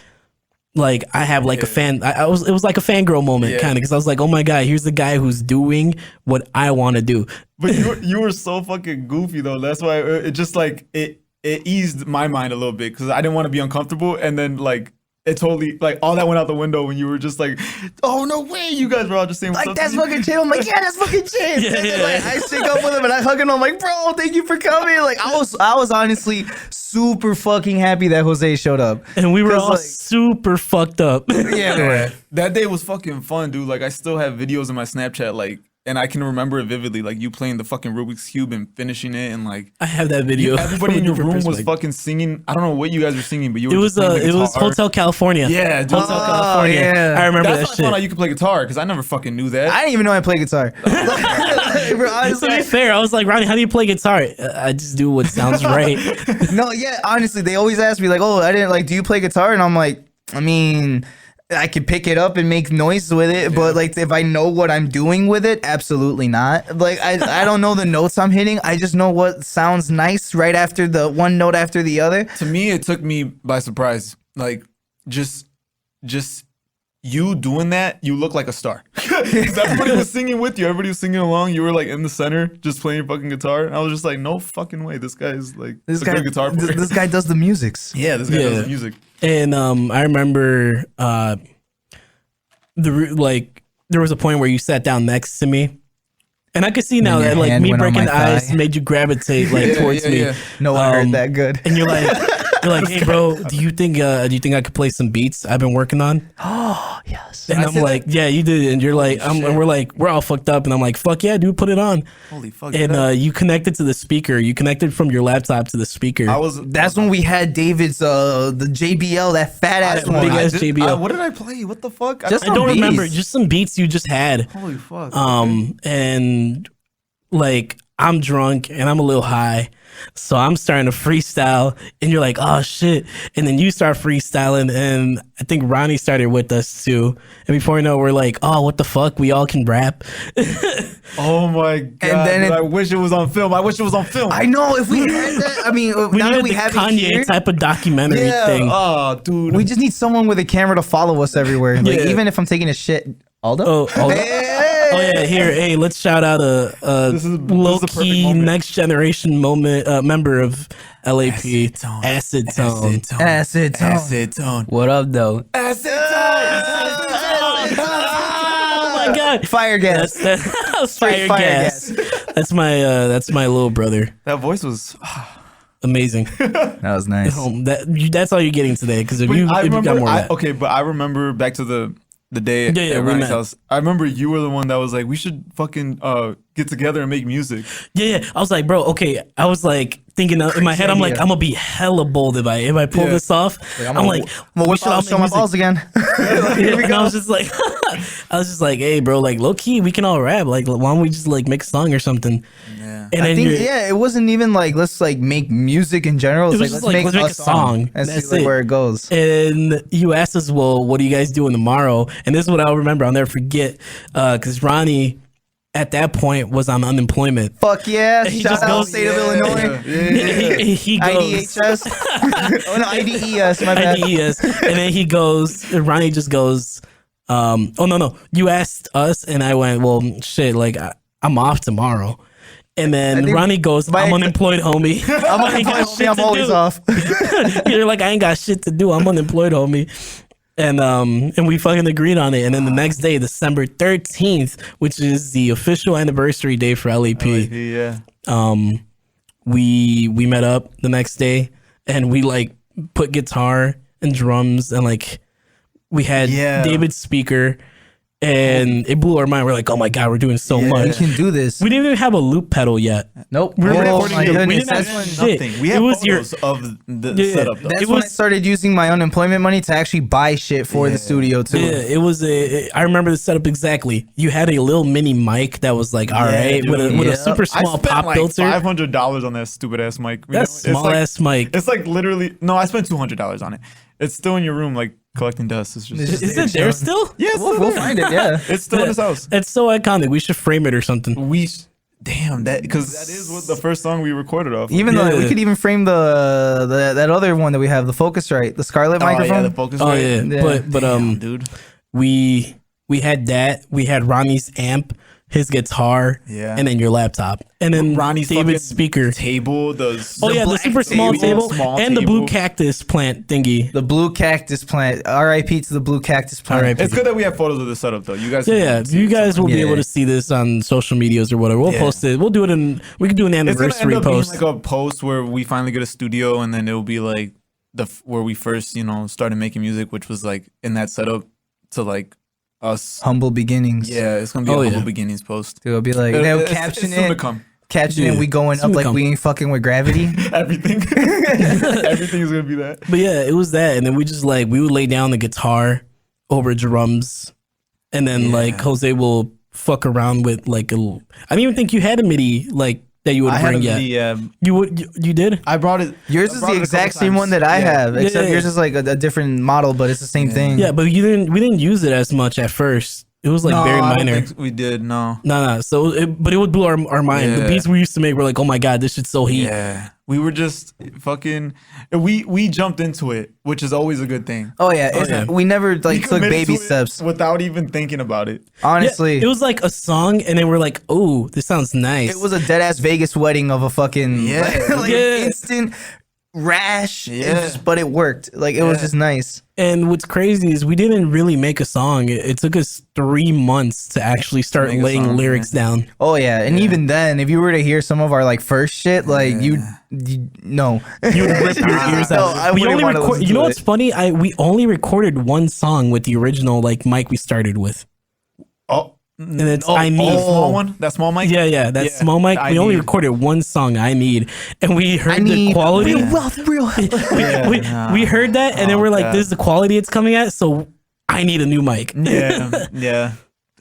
like I have like a fan. It was like a fangirl moment kind of because I was like, oh my god, here's the guy who's doing what I want to do. But you were so fucking goofy though. That's why it just like it eased my mind a little bit because I didn't want to be uncomfortable, and then like. It totally, like, all that went out the window when you were just like, oh, no way. You guys were all just saying, Like, that's fucking Chance. I'm like, yeah, that's fucking Chance. And then, like, I sync up with him and I hug him. I'm like, bro, thank you for coming. Like, I was honestly super fucking happy that Jose showed up. And we were all like, super fucked up. Yeah, That day was fucking fun, dude. Like, I still have videos in my Snapchat, like, and I can remember it vividly, like you playing the fucking Rubik's Cube and finishing it, and like I have that video. everybody in your room was fucking singing. I don't know what you guys were singing, but you were. It was Hotel California. Yeah, Hotel California. yeah. I remember That's that how I found out shit. you could play guitar because I never fucking knew that. I didn't even know I played guitar. To be fair, I was like, Ronnie, how do you play guitar? I just do what sounds right. No, yeah, honestly, they always ask me like, "Oh, I didn't like. Do you play guitar?" And I'm like, I mean, I could pick it up and make noise with it, but like if I know what I'm doing with it, absolutely not. Like I don't know the notes I'm hitting. I just know what sounds nice right after the one note after the other. To me, it took me by surprise. Like just you doing that, you look like a star. 'Cause everybody was singing with you. Everybody was singing along. You were like in the center, just playing your fucking guitar. And I was just like, no fucking way. This guy is like This a guy, good guitar player. this guy does the musics. Yeah, this guy does the music. And I remember there was a point where you sat down next to me. And I could see now And your that like hand me went on breaking my the ice thigh. made you gravitate like Yeah, towards yeah, me. yeah. No one heard that good. And you're like, hey bro, do you think I could play some beats I've been working on? Oh yes. And I'm like, yeah, you did. And you're like, and we're all fucked up. And I'm like, fuck yeah, dude, put it on. Holy fuck. And you connected to the speaker. You connected from your laptop to the speaker. That's when we had David's the JBL, that fat ass one. big ass JBL. What did I play? What the fuck? Just I don't beats. remember. Just some beats you just had. Holy fuck. And like I'm drunk and I'm a little high. So I'm starting to freestyle and you're like, oh shit. And then you start freestyling and I think Ronnie started with us too. And before you know, we're like, oh, what the fuck? We all can rap. Oh my god! then dude, it- I wish it was on film. I know if we had that. I mean, We now that needed we the have it Kanye here, type of documentary thing. Oh, dude. we just need someone with a camera to follow us everywhere. Like Yeah. even if I'm taking a shit, Aldo. Oh yeah, here, hey, let's shout out a This is a low perfect key moment. next generation member of LAP, Acid Tone. Acid tone. Acid tone. What up, though? Acid Oh my god, Fire gas. that's fire fire gas. That's my little brother. That voice was. Amazing. That was nice. That's all you're getting today. Because if you got more of that. Okay, but I remember back to the day Yeah, at we Ronnie's met. house. I remember you were the one that was like, we should fucking get together and make music. Yeah. I was like, bro, okay. I was like thinking in my head, I'm like, I'm gonna be hella bold if I pull Yeah. this off. I'm like, we should all show make my balls music. again. Here we go. I was just like, hey, bro, like low key, we can all rap. Like, why don't we just like make a song or something? Yeah. And I then think you're- it wasn't even like let's like make music in general. It's It was like just like, let's make a song. and That's see like, it. where it goes. And you asked us, well, what are you guys doing tomorrow? And this is what I'll remember. I'll never forget. Because Ronnie, at that point, was on unemployment. Fuck yeah! He Shout just out goes- state of Illinois. He goes. IDHS. Oh no, IDES. My bad. IDES. And then he goes, Ronnie just goes, oh, no. You asked us, and I went, well, shit, like, I'm off tomorrow. And then think Ronnie goes, my- I'm unemployed, homie. I ain't got shit I'm to always do. off. You're like, I ain't got shit to do. I'm unemployed, homie. And we fucking agreed on it. And then the next day, December 13th, which is the official anniversary day for LAP, Yeah. we met up the next day and we like put guitar and drums and like we had Yeah. David's speaker and it blew our mind. We're like, oh my god, we're doing so We much. can do this. We didn't even have a loop pedal yet. Nope. We're Oh recording my it. We goodness. didn't have That's shit. Nothing. We It have was your- photos of the Yeah, setup though. That's It when I was- started using my unemployment money to actually buy shit for the studio too. Yeah, it was I remember the setup exactly. You had a little mini mic that was like, all right, dude. with a Yeah. super I small spent pop like filter. $500 on that stupid ass mic. You That's know? It's small like- ass mic. It's like literally no. I spent $200 on it. It's still in your room, like collecting dust. It's just. It's just- Is it there still? Yes, We'll find it. Yeah. It's still in his house. It's so iconic. We should frame it or something. Damn, that because that is what the first song we recorded off. Even though we Yeah. could even frame the that other one that we have, the Focusrite, the Scarlett microphone. the focus. Oh right? yeah. Yeah. But dude. we had that. We had Ronnie's amp, his guitar, Yeah. and then your laptop, and then Ronnie's David's fucking speaker. table. The The super small table, and the blue cactus plant thingy. The blue cactus plant. R.I.P. to the blue cactus plant. R.I.P. It's good that we have photos of the setup though. You guys, Yeah. You guys will be Yeah. able to see this on social medias or whatever. We'll Yeah. post it. We'll do it we can do an It's gonna anniversary end up post. being like a post where we finally get a studio, and then it'll be like where we first, started making music, which was like in that setup to like us. Humble beginnings. Yeah, it's gonna be Oh, a yeah. humble beginnings post. It'll be like, It's caption soon to it. come. Caption Yeah. it. We going Soon up to like come. we ain't fucking with gravity. Everything, everything is gonna be that. But yeah, it was that, and then we just like we would lay down the guitar over drums, and then like Jose will fuck around with like a. I didn't even think you had a MIDI like that you would I had bring a yet. MIDI, yeah. You did? I brought it. Yours I is brought the it a exact couple same times. one that I Yeah. have, except yeah. yours is like a different model, but it's the same thing. Yeah, but we didn't use it as much at first. It was like No, very I don't minor. think we did. No. No. So, but it would blow our mind. The Yeah. beats we used to make were like, oh my god, this shit's so heat. Yeah, we were just fucking. We jumped into it, which is always a good thing. Oh yeah, it's, yeah. we never We like took committed baby to it steps. without even thinking about it. Honestly, it was like a song, and then we're like, oh, this sounds nice. it was a dead ass Vegas wedding of a fucking Yeah. like Yeah. instant rash. Yeah. But it worked. Like it was just nice. And what's crazy is we didn't really make a song. It took us 3 months to actually start make a laying song, lyrics down. Oh yeah, and even then, if you were to hear some of our like first shit, like you no, You would rip your ears No, out. I we wouldn't only wanna record. listen You know to what's it. funny? We only recorded one song with the original like mic we started with, Oh, and it's I the need. small one. That small mic. Yeah, that Yeah, small mic. I We only Need. recorded one song, I Need, and we heard I the need quality. real wealth, real. We heard that, and then we're like, God. this is the quality it's coming at, so I need a new mic. Yeah, yeah.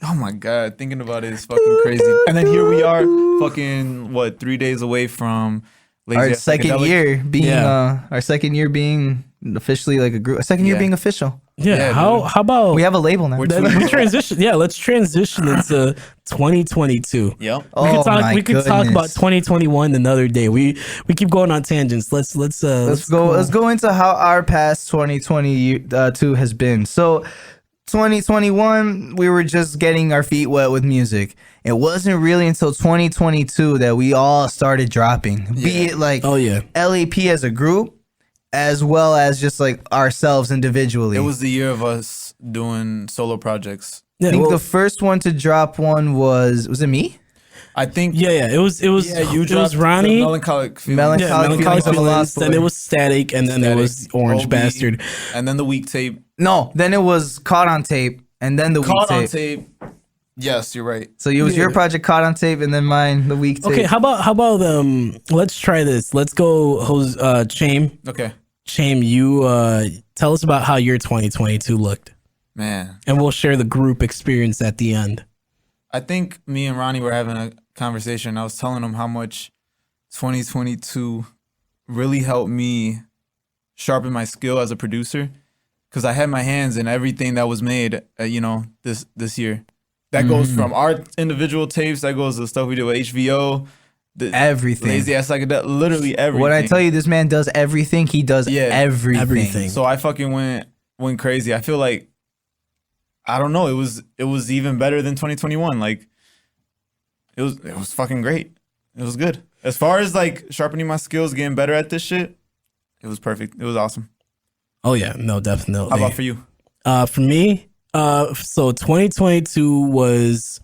Oh my god, thinking about it is fucking crazy. And then here we are, fucking 3 days away from Lazy Our Ass second Psychedelic. year being Yeah. our second year being officially like a group. Second year Yeah. being official. Yeah, Yeah, how dude. how about We have a label now. We're then two- we transition? Yeah, let's transition into 2022. Yep. We Oh could talk. my We could talk about goodness. 2021 another day. We keep going on tangents. Let's Let's go into how our past 2022 has been. So 2021 we were just getting our feet wet with music. It wasn't really until 2022 that we all started dropping. Be it like Oh yeah. LAP as a group as well as just like ourselves individually. It was the year of us doing solo projects. Yeah, I think well, the first one to drop one was it me? I think. yeah. It was Yeah, you it dropped was the Ronnie. melancholic feeling. Melancholic Yeah, Melancholic Melancholic Feelings of a Feelings, Lost then Boy. it was Static, and then there was Orange OB, Bastard. and then the weak tape. No, then it was Caught on Tape and then the Caught Week on Tape. tape. Yes, you're right. So it was your project Caught on Tape and then mine the Week Tape. Okay, how about let's try this. Let's go Chame. Okay, Chame, you tell us about how your 2022 looked. man. And we'll share the group experience at the end. I think me and Ronnie were having a conversation. I was telling him how much 2022 really helped me sharpen my skill as a producer, because I had my hands in everything that was made, this year. That goes from our individual tapes. That goes to the stuff we do with HVO, the Everything. Lazy Ass Psychedelic, literally everything. When I tell you this man does everything, he does Yeah, everything. everything. So I fucking went crazy. I feel like, I don't know. It was even better than 2021. Like it was fucking great. It was good. As far as like sharpening my skills, getting better at this shit, it was perfect. It was awesome. Oh yeah, no, definitely. How about for you? For me, so 2022 was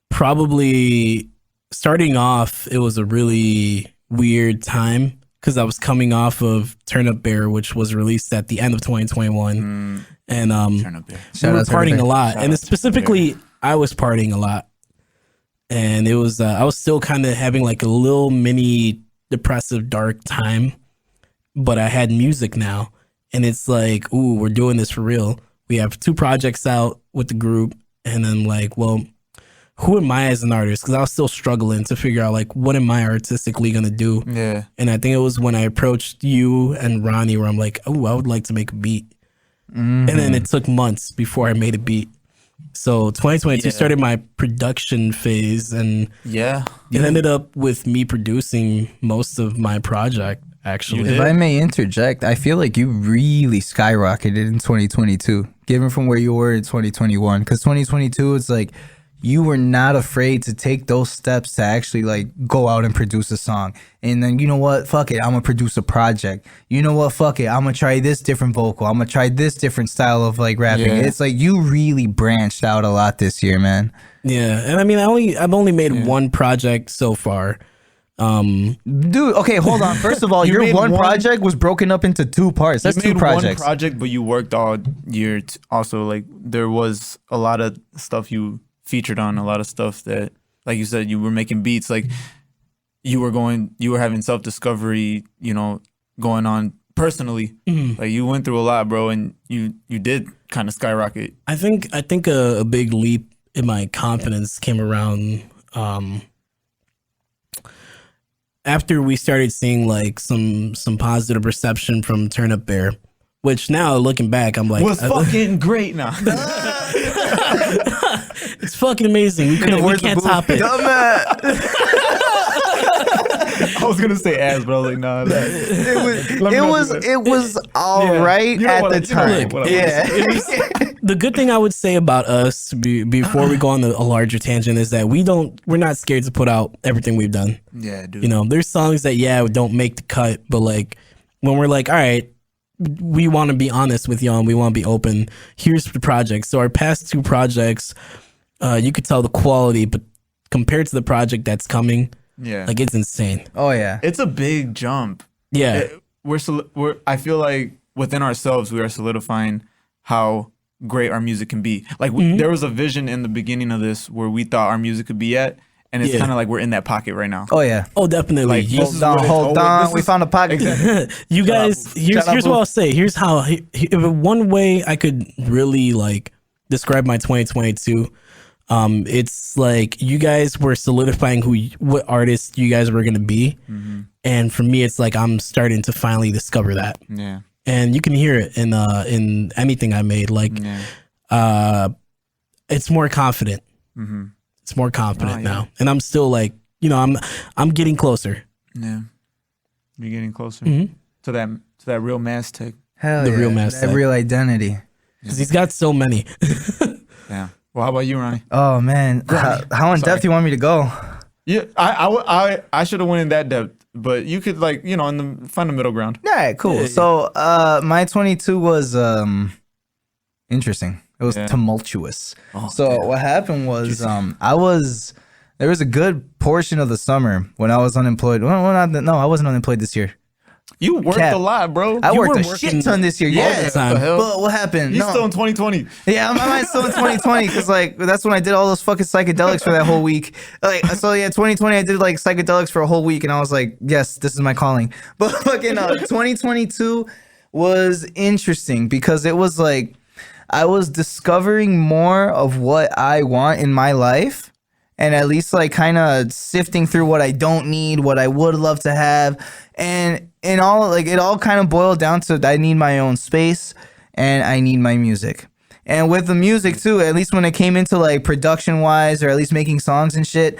probably starting off. It was a really weird time because I was coming off of Turn Up Bear, which was released at the end of 2021, and Turn up there. we Shout were out to Turn Up partying Bear. a lot, Shout and out to specifically, I was partying a lot, and it was I was still kind of having like a little mini depressive, dark time, but I had music now, and it's like, ooh, we're doing this for real. We have 2 projects out with the group, and then like, well, who am I as an artist? Because I was still struggling to figure out like, what am I artistically gonna do? Yeah. And I think it was when I approached you and Ronnie where I'm like, oh, I would like to make a beat. And then it took months before I made a beat. So 2022 Yeah. started my production phase, and Yeah. it ended up with me producing most of my project. Actually, If I may interject, I feel like you really skyrocketed in 2022, given from where you were in 2021. Because 2022, it's like you were not afraid to take those steps to actually like go out and produce a song. And then, you know what? Fuck it. I'm going to produce a project. You know what? Fuck it. I'm going to try this different vocal. I'm going to try this different style of like rapping. Yeah. It's like you really branched out a lot this year, man. yeah, and I mean, I've only made one project so far. Dude, okay, hold on. First of all, You your made one one- project was broken up into 2 parts. That's You 2 made projects. one project, but you worked all year. Also, like there was a lot of stuff you featured on, a lot of stuff that, like you said, you were making beats. Like you were having self discovery. You know, going on personally. Like you went through a lot, bro, and you did kind of skyrocket. I think a big leap in my confidence came around after we started seeing like some positive reception from Turn Up Bear, which now looking back, I'm like, Was fucking great now. it's fucking amazing. We can't top it. I was gonna say ass, but I was like, nah. It was all right You know at what the I- you know time. what I- Yeah. The good thing I would say about us before we go on a larger tangent is that we're not scared to put out everything we've done. Yeah, dude. You know, there's songs that don't make the cut, but like when we're like, all right, we want to be honest with y'all and we want to be open. Here's the project. So our past 2 projects, you could tell the quality, but compared to the project that's coming, Yeah, like it's insane. Oh yeah. it's a big jump. Yeah. We're I feel like within ourselves we are solidifying how great our music can be. Like there was a vision in the beginning of this where we thought our music could be at, and it's Yeah. kind of like we're in that pocket right now. Oh yeah. Oh, definitely. Like, You- this is Hold what it- hold oh, on. this We is- found a pocket. you guys, here's what I'll say. Here's how, if one way I could really like describe my 2022, it's like you guys were solidifying what artists you guys were gonna be, and for me, it's like I'm starting to finally discover that, Yeah, and you can hear it in anything I made. Like, it's more confident. It's more confident now, and I'm still like, I'm getting closer. yeah. You're getting closer Mm-hmm. to that real mass tech. Hell The yeah. real mass That tech. real identity. Because he's got so many. Yeah. Well, how about you, Ronnie? Oh man. How in depth do you want me to go? Yeah, I should have went in that depth, but you could like find the middle ground. All right, cool. So my 22 was interesting. It was Yeah. tumultuous. Oh, So what happened was there was a good portion of the summer when I was unemployed. I wasn't unemployed this year. You worked Cap. a lot, bro. I You worked were a working shit ton this year. all Yeah. the time. What the hell? But what happened? You still in 2020. Yeah, I'm still in 2020 because like that's when I did all those fucking psychedelics for that whole week. Like, so yeah, 2020 I did like psychedelics for a whole week, and I was like, yes, this is my calling. But fucking 2022 was interesting because it was like I was discovering more of what I want in my life, and at least like kind of sifting through what I don't need, what I would love to have, and all like it all kind of boiled down to I need my own space and I need my music. And with the music too, at least when it came into like production wise or at least making songs and shit,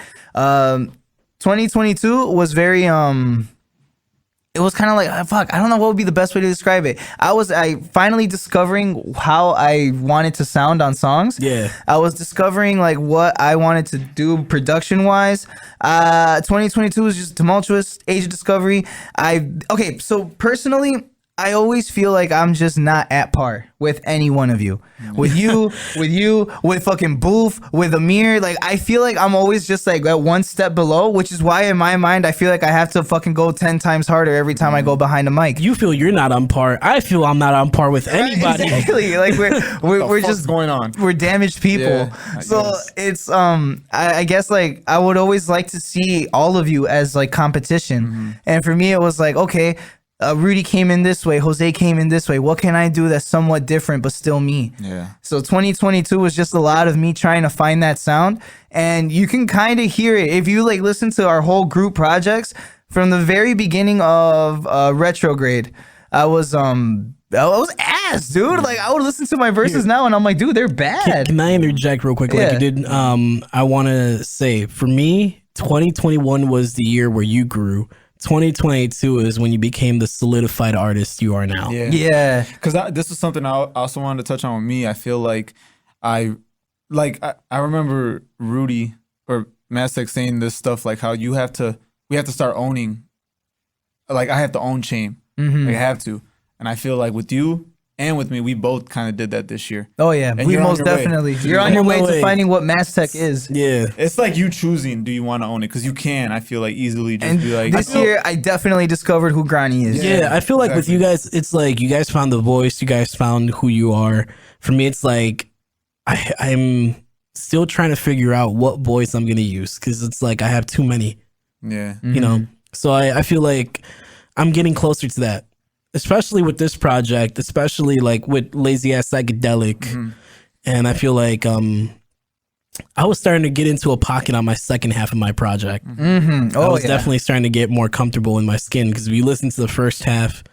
2022 was very it was kind of like fuck, I don't know what would be the best way to describe it. I finally discovering how I wanted to sound on songs. Yeah. I was discovering like what I wanted to do production wise. 2022 was just tumultuous, age of discovery. So personally, I always feel like I'm just not at par with any one of you. With you, with fucking Boof, with Amir. Like, I feel like I'm always just like at one step below, which is why in my mind, I feel like I have to fucking go 10 times harder every time I go behind a mic. You feel you're not on par. I feel I'm not on par with anybody. Exactly. Like we're fuck's just going on? We're damaged people. Yeah, I So guess. it's I guess like I would always like to see all of you as like competition. And for me it was like, okay, Rudy came in this way, Jose came in this way. What can I do that's somewhat different but still me? Yeah. So 2022 was just a lot of me trying to find that sound, and you can kind of hear it if you like listen to our whole group projects from the very beginning of Retrograde. I was that was ass, dude. Like I would listen to my verses now, and I'm like, dude, they're bad. Can I interject real quick? Like Yeah. you did. I want to say for me, 2021 was the year where you grew. 2022 is when you became the solidified artist you are now. Yeah. Because this is something I also wanted to touch on with me. I feel like I remember Rudy or Mastek saying this stuff like how we have to start owning. Like I have to own Chain. Like I have to, and I feel like with you and with me, we both kind of did that this year. Oh yeah, And we you're on most your way. definitely. You're on your way to finding what Mass Tech is. Yeah. It's like you choosing, do you want to own it? Because you can. I feel like easily just And be like, this year, I definitely discovered who Granny is. Yeah, I feel like with you guys, it's like you guys found the voice, you guys found who you are. For me, it's like I'm still trying to figure out what voice I'm gonna use because it's like I have too many, yeah. you know. So I feel like I'm getting closer to that, especially with this project, especially like with Lazy Ass Psychedelic, and I feel like I was starting to get into a pocket on my second half of my project. I Oh was yeah. definitely starting to get more comfortable in my skin because if you listen to the first half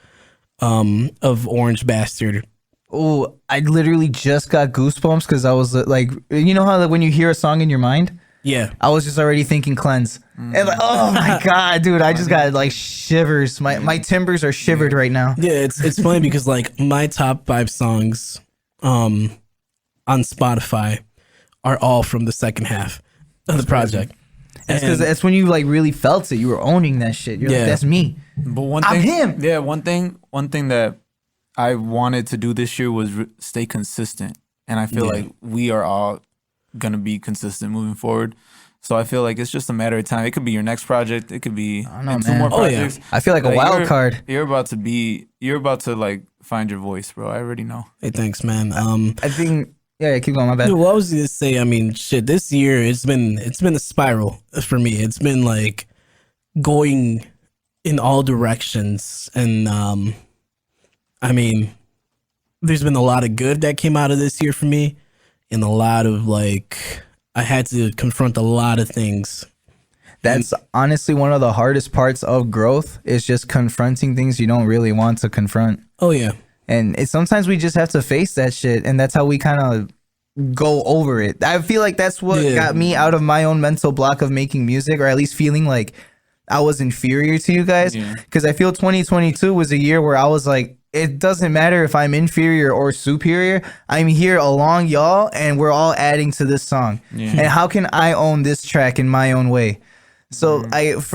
of Orange Bastard. Oh, I literally just got goosebumps because I was like, you know how like, when you hear a song in your mind, Yeah. I was just already thinking cleanse. And like, oh my god, dude, I just got like shivers. My timbers are shivered right now. Yeah, it's funny because like my top 5 songs on Spotify are all from the second half of the project. That's because that's when you like really felt it. You were owning that shit. You're Yeah. like, that's me. But one I'm thing, him. Yeah, one thing that I wanted to do this year was stay consistent, and I feel like we are all gonna be consistent moving forward. So I feel like it's just a matter of time. It could be your next project. It could be know, in 2 man. more Oh, yeah. projects. I feel like a wild you're- card. You're about to like find your voice, bro. I already know. Hey, thanks, man. I think. Yeah, keep going. My bad. Dude, what I was gonna say, I mean, shit, this year it's been a spiral for me. It's been like going in all directions, and I mean, there's been a lot of good that came out of this year for me, and a lot of like I had to confront a lot of things. That's honestly one of the hardest parts of growth is just confronting things you don't really want to confront. Oh yeah, And sometimes we just have to face that shit, and that's how we kind of go over it. I feel like that's what Yeah. got me out of my own mental block of making music, or at least feeling like I was inferior to you guys. Yeah. Because I feel 2022 was a year where I was like, it doesn't matter if I'm inferior or superior. I'm here along y'all, and we're all adding to this song. Yeah. And how can I own this track in my own way? So if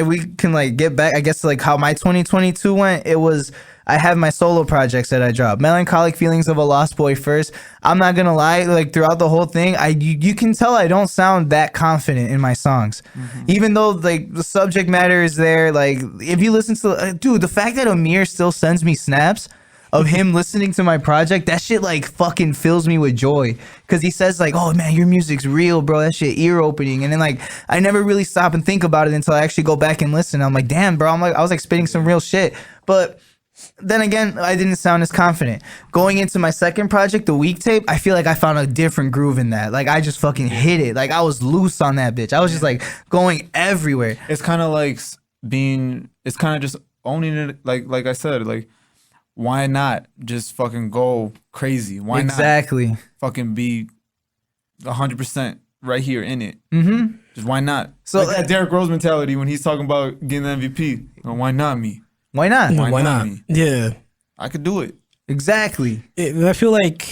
we can like get back, I guess like how my 2022 went, it was I have my solo projects that I dropped. Melancholic Feelings of a Lost Boy first. I'm not gonna lie, like throughout the whole thing, you can tell I don't sound that confident in my songs, even though like the subject matter is there. Like if you listen to, dude, the fact that Amir still sends me snaps of him listening to my project, that shit like fucking fills me with joy, because he says like, oh man, your music's real, bro, that shit ear opening. And then like I never really stop and think about it until I actually go back and listen. I'm like, damn, bro, I was like spitting some real shit. But then again, I didn't sound as confident. Going into my second project, the Week Tape, I feel like I found a different groove in that. Like I just fucking hit it. Like I was loose on that bitch. I was just like going everywhere. It's kind of like it's kind of just owning it. Like I said, like why not just fucking go crazy? Why Exactly. not fucking be 100% right here in it? Mm-hmm. Just why not? So, So like that Derrick Rose mentality when he's talking about getting the MVP. Well, why not me? Why not? why not? me? Yeah. I could do it. Exactly. I feel like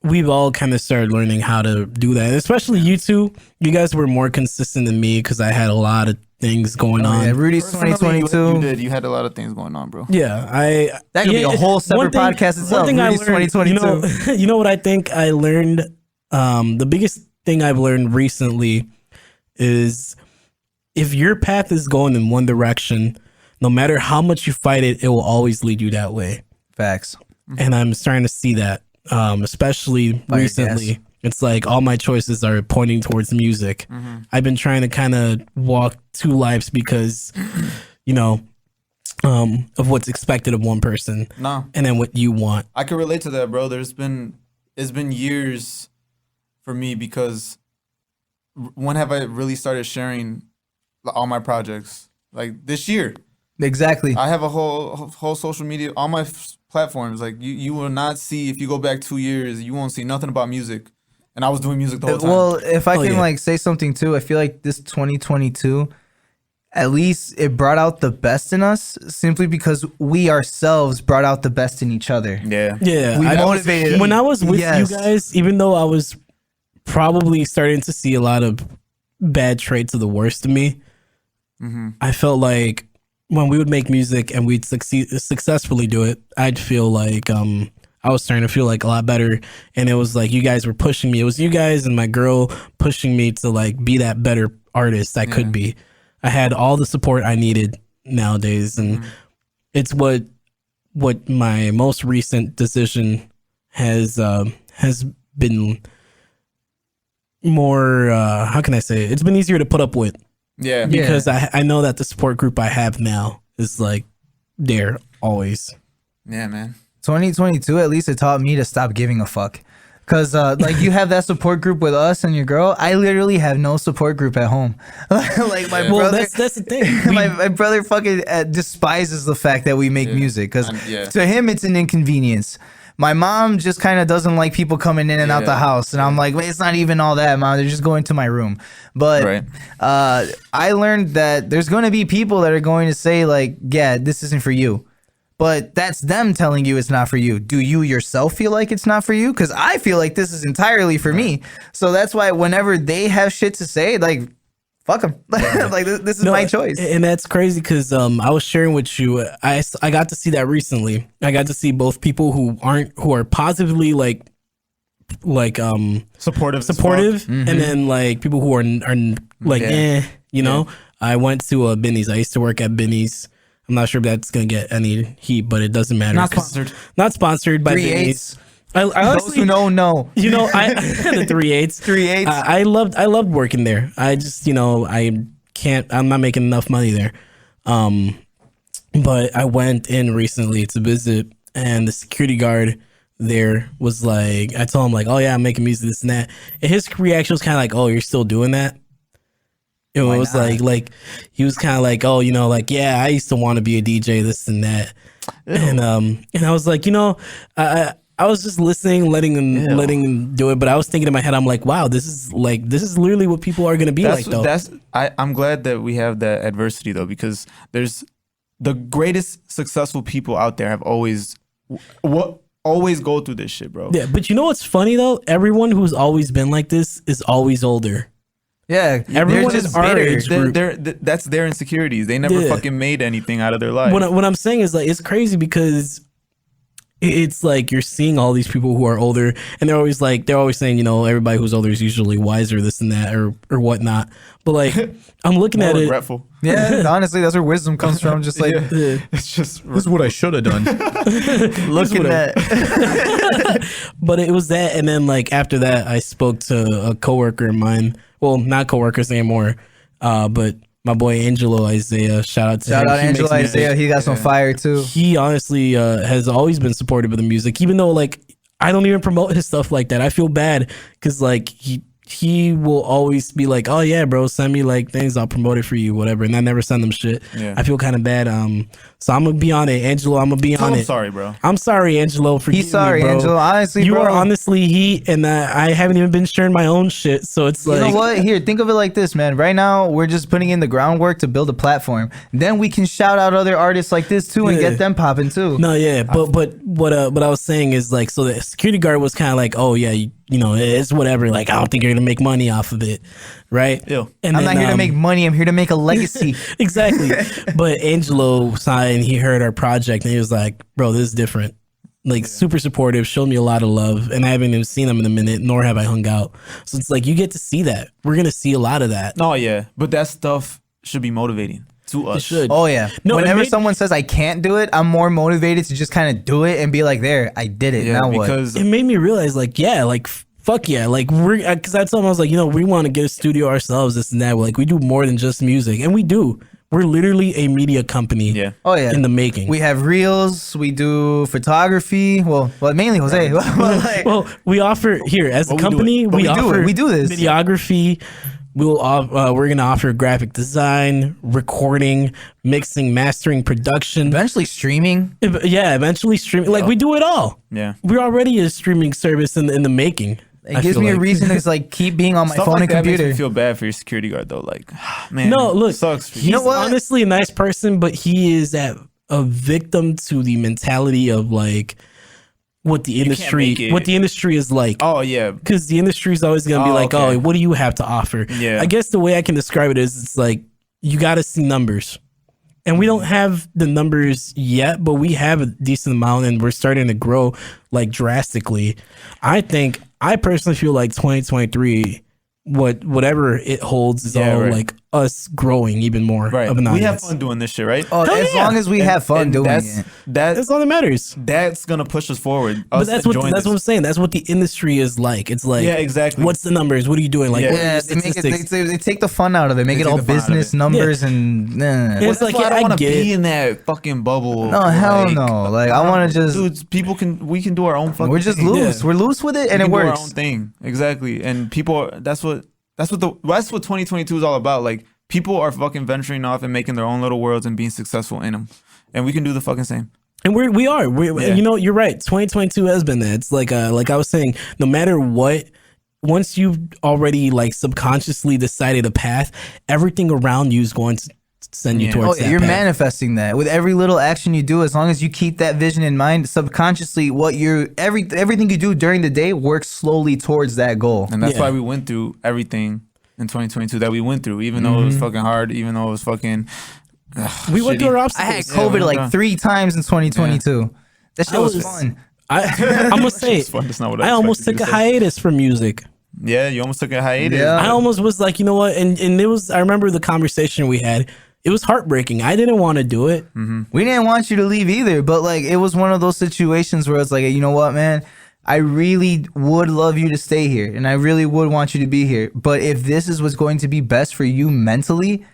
we've all kind of started learning how to do that, especially you two. You guys were more consistent than me because I had a lot of things going on. Yeah, Rudy's Personally, 2022. You did. You had a lot of things going on, bro. Yeah, That could be a whole separate one podcast itself. One thing I Rudy's learned, 2022. you know what I think I learned? The biggest thing I've learned recently is if your path is going in one direction, no matter how much you fight it, it will always lead you that way. Facts. And I'm starting to see that, especially Fire recently. gas. It's like all my choices are pointing towards music. I've been trying to kind of walk 2 lives because, you know, of what's expected of one person, No, and then what you want. I can relate to that, bro. It's been years for me because when have I really started sharing all my projects? Like this year. Exactly. I have a whole social media, all my platforms. Like you will not see, if you go back 2 years, you won't see nothing about music. And I was doing music the whole time. Well, if I can yeah. like say something too, I feel like this 2022, at least it brought out the best in us simply because we ourselves brought out the best in each other. Yeah. Yeah, We motivated. when I was with Yes. you guys, even though I was probably starting to see a lot of bad traits of the worst of me, I felt like when we would make music and we'd successfully do it, I'd feel like I was starting to feel like a lot better. And it was like you guys were pushing me. It was you guys and my girl pushing me to like be that better artist I could be. I had all the support I needed nowadays, and it's what my most recent decision has been more. How can I say it? It's been easier to put up with. Yeah. Because I know that the support group I have now is like there always. Yeah, man. 2022, at least it taught me to stop giving a fuck. Cause like you have that support group with us and your girl. I literally have no support group at home. Like my Well, brother, that's the thing. my brother fucking despises the fact that we make music. Cause Yeah. to him it's an inconvenience. My mom just kind of doesn't like people coming in and out the house, and I'm like, wait, it's not even all that, mom. They're just going to my room. But Right. I learned that there's going to be people that are going to say like, yeah, this isn't for you. But that's them telling you it's not for you. Do you yourself feel like it's not for you? Because I feel like this is entirely for me. So that's why whenever they have shit to say, like, fuck them. Like, this is my choice. And that's crazy because I was sharing with you. I got to see that recently. I got to see both people who are positively like Supportive. and then like people who are like you know. I went to Binny's. I used to work at Binny's. I'm not sure if that's gonna get any heat, but it doesn't matter. Not sponsored. Not sponsored by 3/8. Binny's. I Those honestly, who know. you know, I the 3/8. 3/8. I loved working there. I just, you know, I'm not making enough money there. But I went in recently to visit, and the security guard there was like, I told him like, oh yeah, I'm making music, this and that. And his reaction was kind of like, oh, you're still doing that? It was like he was kind of like, oh, you know, like, yeah, I used to want to be a DJ, this and that. And I was like, you know, I was just listening, letting him do it, but I was thinking in my head, I'm like, wow, this is literally what people are gonna be like, though. I'm glad that we have that adversity though, because there's the greatest successful people out there have always go through this shit, bro. Yeah, but you know what's funny though? Everyone who's always been like this is always older. Yeah. Everyone they're is our bitter. age group. That's their insecurities. They never fucking made anything out of their life. What I'm saying is like, it's crazy because it's like you're seeing all these people who are older, and they're always saying, you know, everybody who's older is usually wiser, this and that, or whatnot. But like, I'm looking More at regretful. Yeah, honestly, that's where wisdom comes from. Just like, It's just this is what I should have done. Looking at. But it was that, and then like after that, I spoke to a coworker of mine. Well, not coworkers anymore, but my boy Angelo Isaiah. Shout out to him. He Angelo makes music. Isaiah. He got some fire too. He honestly has always been supportive of the music, even though like I don't even promote his stuff like that. I feel bad because like he will always be like, oh yeah, bro, send me like things, I'll promote it for you, whatever. And I never send them shit. Yeah. I feel kind of bad. So I'm gonna be on it, Angelo. I'm gonna be on it. I'm sorry, bro. I'm sorry, Angelo. For He's sorry, bro. Angelo. Honestly, you bro. are honestly he, and I haven't even been sharing my own shit. So it's like, You know what? Here, think of it like this, man. Right now, we're just putting in the groundwork to build a platform. Then we can shout out other artists like this too and Yeah. get them popping too. No, yeah, but what I was saying is like, so the security guard was kind of like, oh yeah, you know, it's whatever. Like, I don't think you're gonna make money off of it, right? Ew. And I'm then, not here to make money. I'm here to make a legacy. exactly. But Angelo saw it and he heard our project and he was like, bro, this is different. Like super supportive, showed me a lot of love, and I haven't even seen him in a minute, nor have I hung out. So it's like you get to see that. We're gonna see a lot of that. Oh yeah, but that stuff should be motivating to us. It should. Oh yeah. No, it Whenever made- someone says I can't do it, I'm more motivated to just kind of do it and be like, there, I did it. Yeah, now what? because It made me realize, like, yeah, like fuck yeah, like because I told him, I was like, you know, we want to get a studio ourselves, this and that. Like we do more than just music, and we do. We're literally a media company. Yeah. Oh yeah. In the making. We have reels. We do photography. Well, mainly Jose. But, like, Well, we offer here as a But we do company. it. But We we do offer it. We do this. videography. we're gonna offer graphic design, recording, mixing, mastering, production. Eventually streaming. Yeah, eventually streaming. Like we do it all. Yeah. We're already a streaming service in the making. It gives me a reason to like keep being on my Stuff phone like and that computer. makes me feel bad for your security guard though. Like, man, No, look, it sucks. For he's know what? honestly a nice person, but he is a victim to the mentality of like what the make it. industry is like. Oh yeah, Because the industry is always going to be Oh, like, okay. oh, what do you have to offer? Yeah. I guess the way I can describe it is it's like you got to see numbers. And we don't have the numbers yet, but we have a decent amount and we're starting to grow like drastically. I personally feel like 2023, whatever it holds is Yeah, all right. like us growing even more right. of an We have audience. fun doing this shit, right? Oh, Hell as yeah. long as we have fun doing it. That's all that matters. That's gonna push us forward. But Us that's what enjoying what I'm this. saying. That's what the industry is like. It's like, Yeah, exactly. What's the numbers? What are you doing? Like, Yeah. what are your Yeah, they make it. statistics? They take the fun out of it. Make They it take all the fun out of business it. numbers and. Yeah, it's That's like, why yeah, I don't I want to get be it. in that fucking bubble. No, hell Like, no. Like I want to just. dudes, we can do our own fucking. We're just thing. loose. Yeah. We're loose with it, and We it can do our works. own thing exactly, and people. That's what 2022 is all about. Like people are fucking venturing off and making their own little worlds and being successful in them, and we can do the fucking same. And we are. Yeah. You know, you're right. 2022 has been that. It's like I was saying, no matter what, once you've already like subconsciously decided a path, everything around you is going to send you Yeah. towards Oh, yeah, that you're path. manifesting that with every little action you do. As long as you keep that vision in mind, subconsciously, everything you do during the day works slowly towards that goal. And that's Yeah. why we went through everything in 2022 that we went through, even though it was fucking hard, even though it was fucking. We went through our I obstacles. had Yeah, COVID we like done. 3 times in 2022. That shit was fun. I'm gonna say, It's fun. That's not what I almost expected took you a to say. hiatus from music. Yeah, you almost took a hiatus. Yeah. I almost was like, you know what? And it was. I remember the conversation we had. It was heartbreaking. I didn't want to do it. We didn't want you to leave either, but like it was one of those situations where it's like, you know what, man? I really would love you to stay here, and I really would want you to be here. But if this is what's going to be best for you mentally,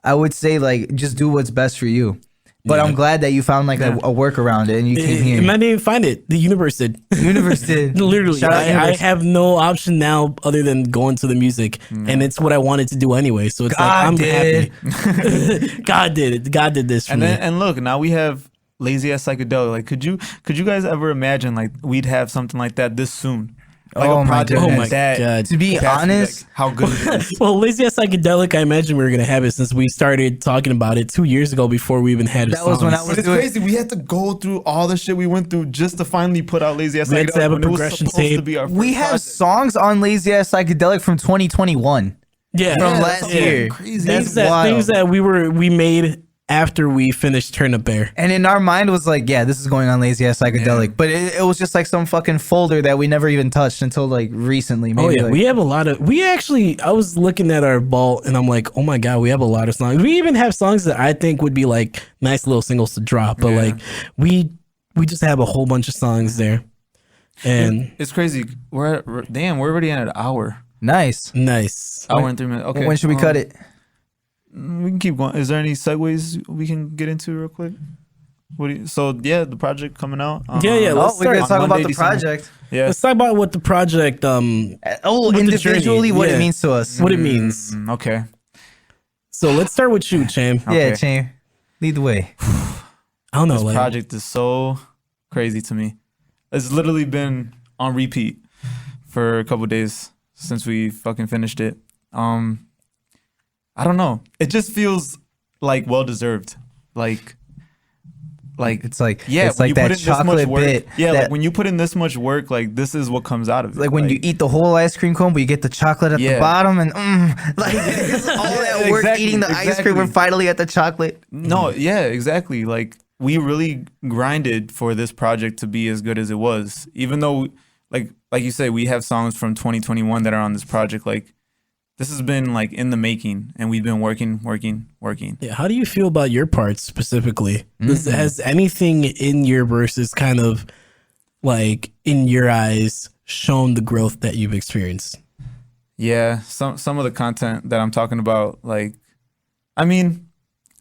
I would say like just do what's best for you. But I'm glad that you found like a work around it and you came here. And I didn't find it. The universe did. Universe did. Literally, Shout out I universe. have no option now other than going to the music, and it's what I wanted to do anyway. So it's like God I'm did. happy. God did it. God did this for And me. then and look, now we have Lazy Ass Psychedelic. Like, could you guys ever imagine like we'd have something like that this soon? Like Oh a my project goodness. Oh my that God. To be capacity, honest, like, how good it is. Well, Lazy Ass Psychedelic, I imagine we were gonna have it since we started talking about it 2 years ago before we even had it. That was when I was But it's doing- crazy. We had to go through all the shit we went through just to finally put out Lazy Ass We had to Psychedelic have a when it was progression supposed to tape. be our we first have project. songs on Lazy Ass Psychedelic from 2021. yeah, From Yeah, last that's year. crazy. That's things wild. that we made after we finished Turn Up Bear. And in our mind was like, yeah, this is going on Lazy Ass Psychedelic. Yeah. But it was just like some fucking folder that we never even touched until like recently. Maybe Oh yeah, like, we have a lot of. We actually, I was looking at our vault and I'm like, oh my god, we have a lot of songs. We even have songs that I think would be like nice little singles to drop, but Yeah. like we just have a whole bunch of songs there, and It's crazy. We're already at an hour. nice. nice. Hour and 3 minutes. Okay. When should we cut it? We can keep going. Is there any segues we can get into real quick? So yeah, the project coming out. Yeah, let's Oh, we're gonna start talk on about Monday, the December. project. Yeah. Let's talk about what the project, Oh, With the individually, journey, what yeah. it means to us. what it means. Okay. So let's start with you, Cham. Yeah, Okay. Chain. Lead the way. I don't know, This like project is so crazy to me. It's literally been on repeat for a couple days since we fucking finished it. I don't know. It just feels like well deserved. Like It's like yeah, it's when like you that put in this much chocolate work, bit. yeah, that, like when you put in this much work, like this is what comes out of it. like when you eat the whole ice cream cone, but you get the chocolate at the Yeah. bottom, and like it's all that work Exactly, eating the ice cream, exactly. we're finally at the chocolate. No, yeah, exactly. Like we really grinded for this project to be as good as it was. Even though like you say, we have songs from 2021 that are on this project. Like this has been like in the making and we've been working. yeah, how do you feel about your parts specifically? Has anything in your verses kind of like in your eyes shown the growth that you've experienced? Yeah, some of the content that I'm talking about, like, I mean,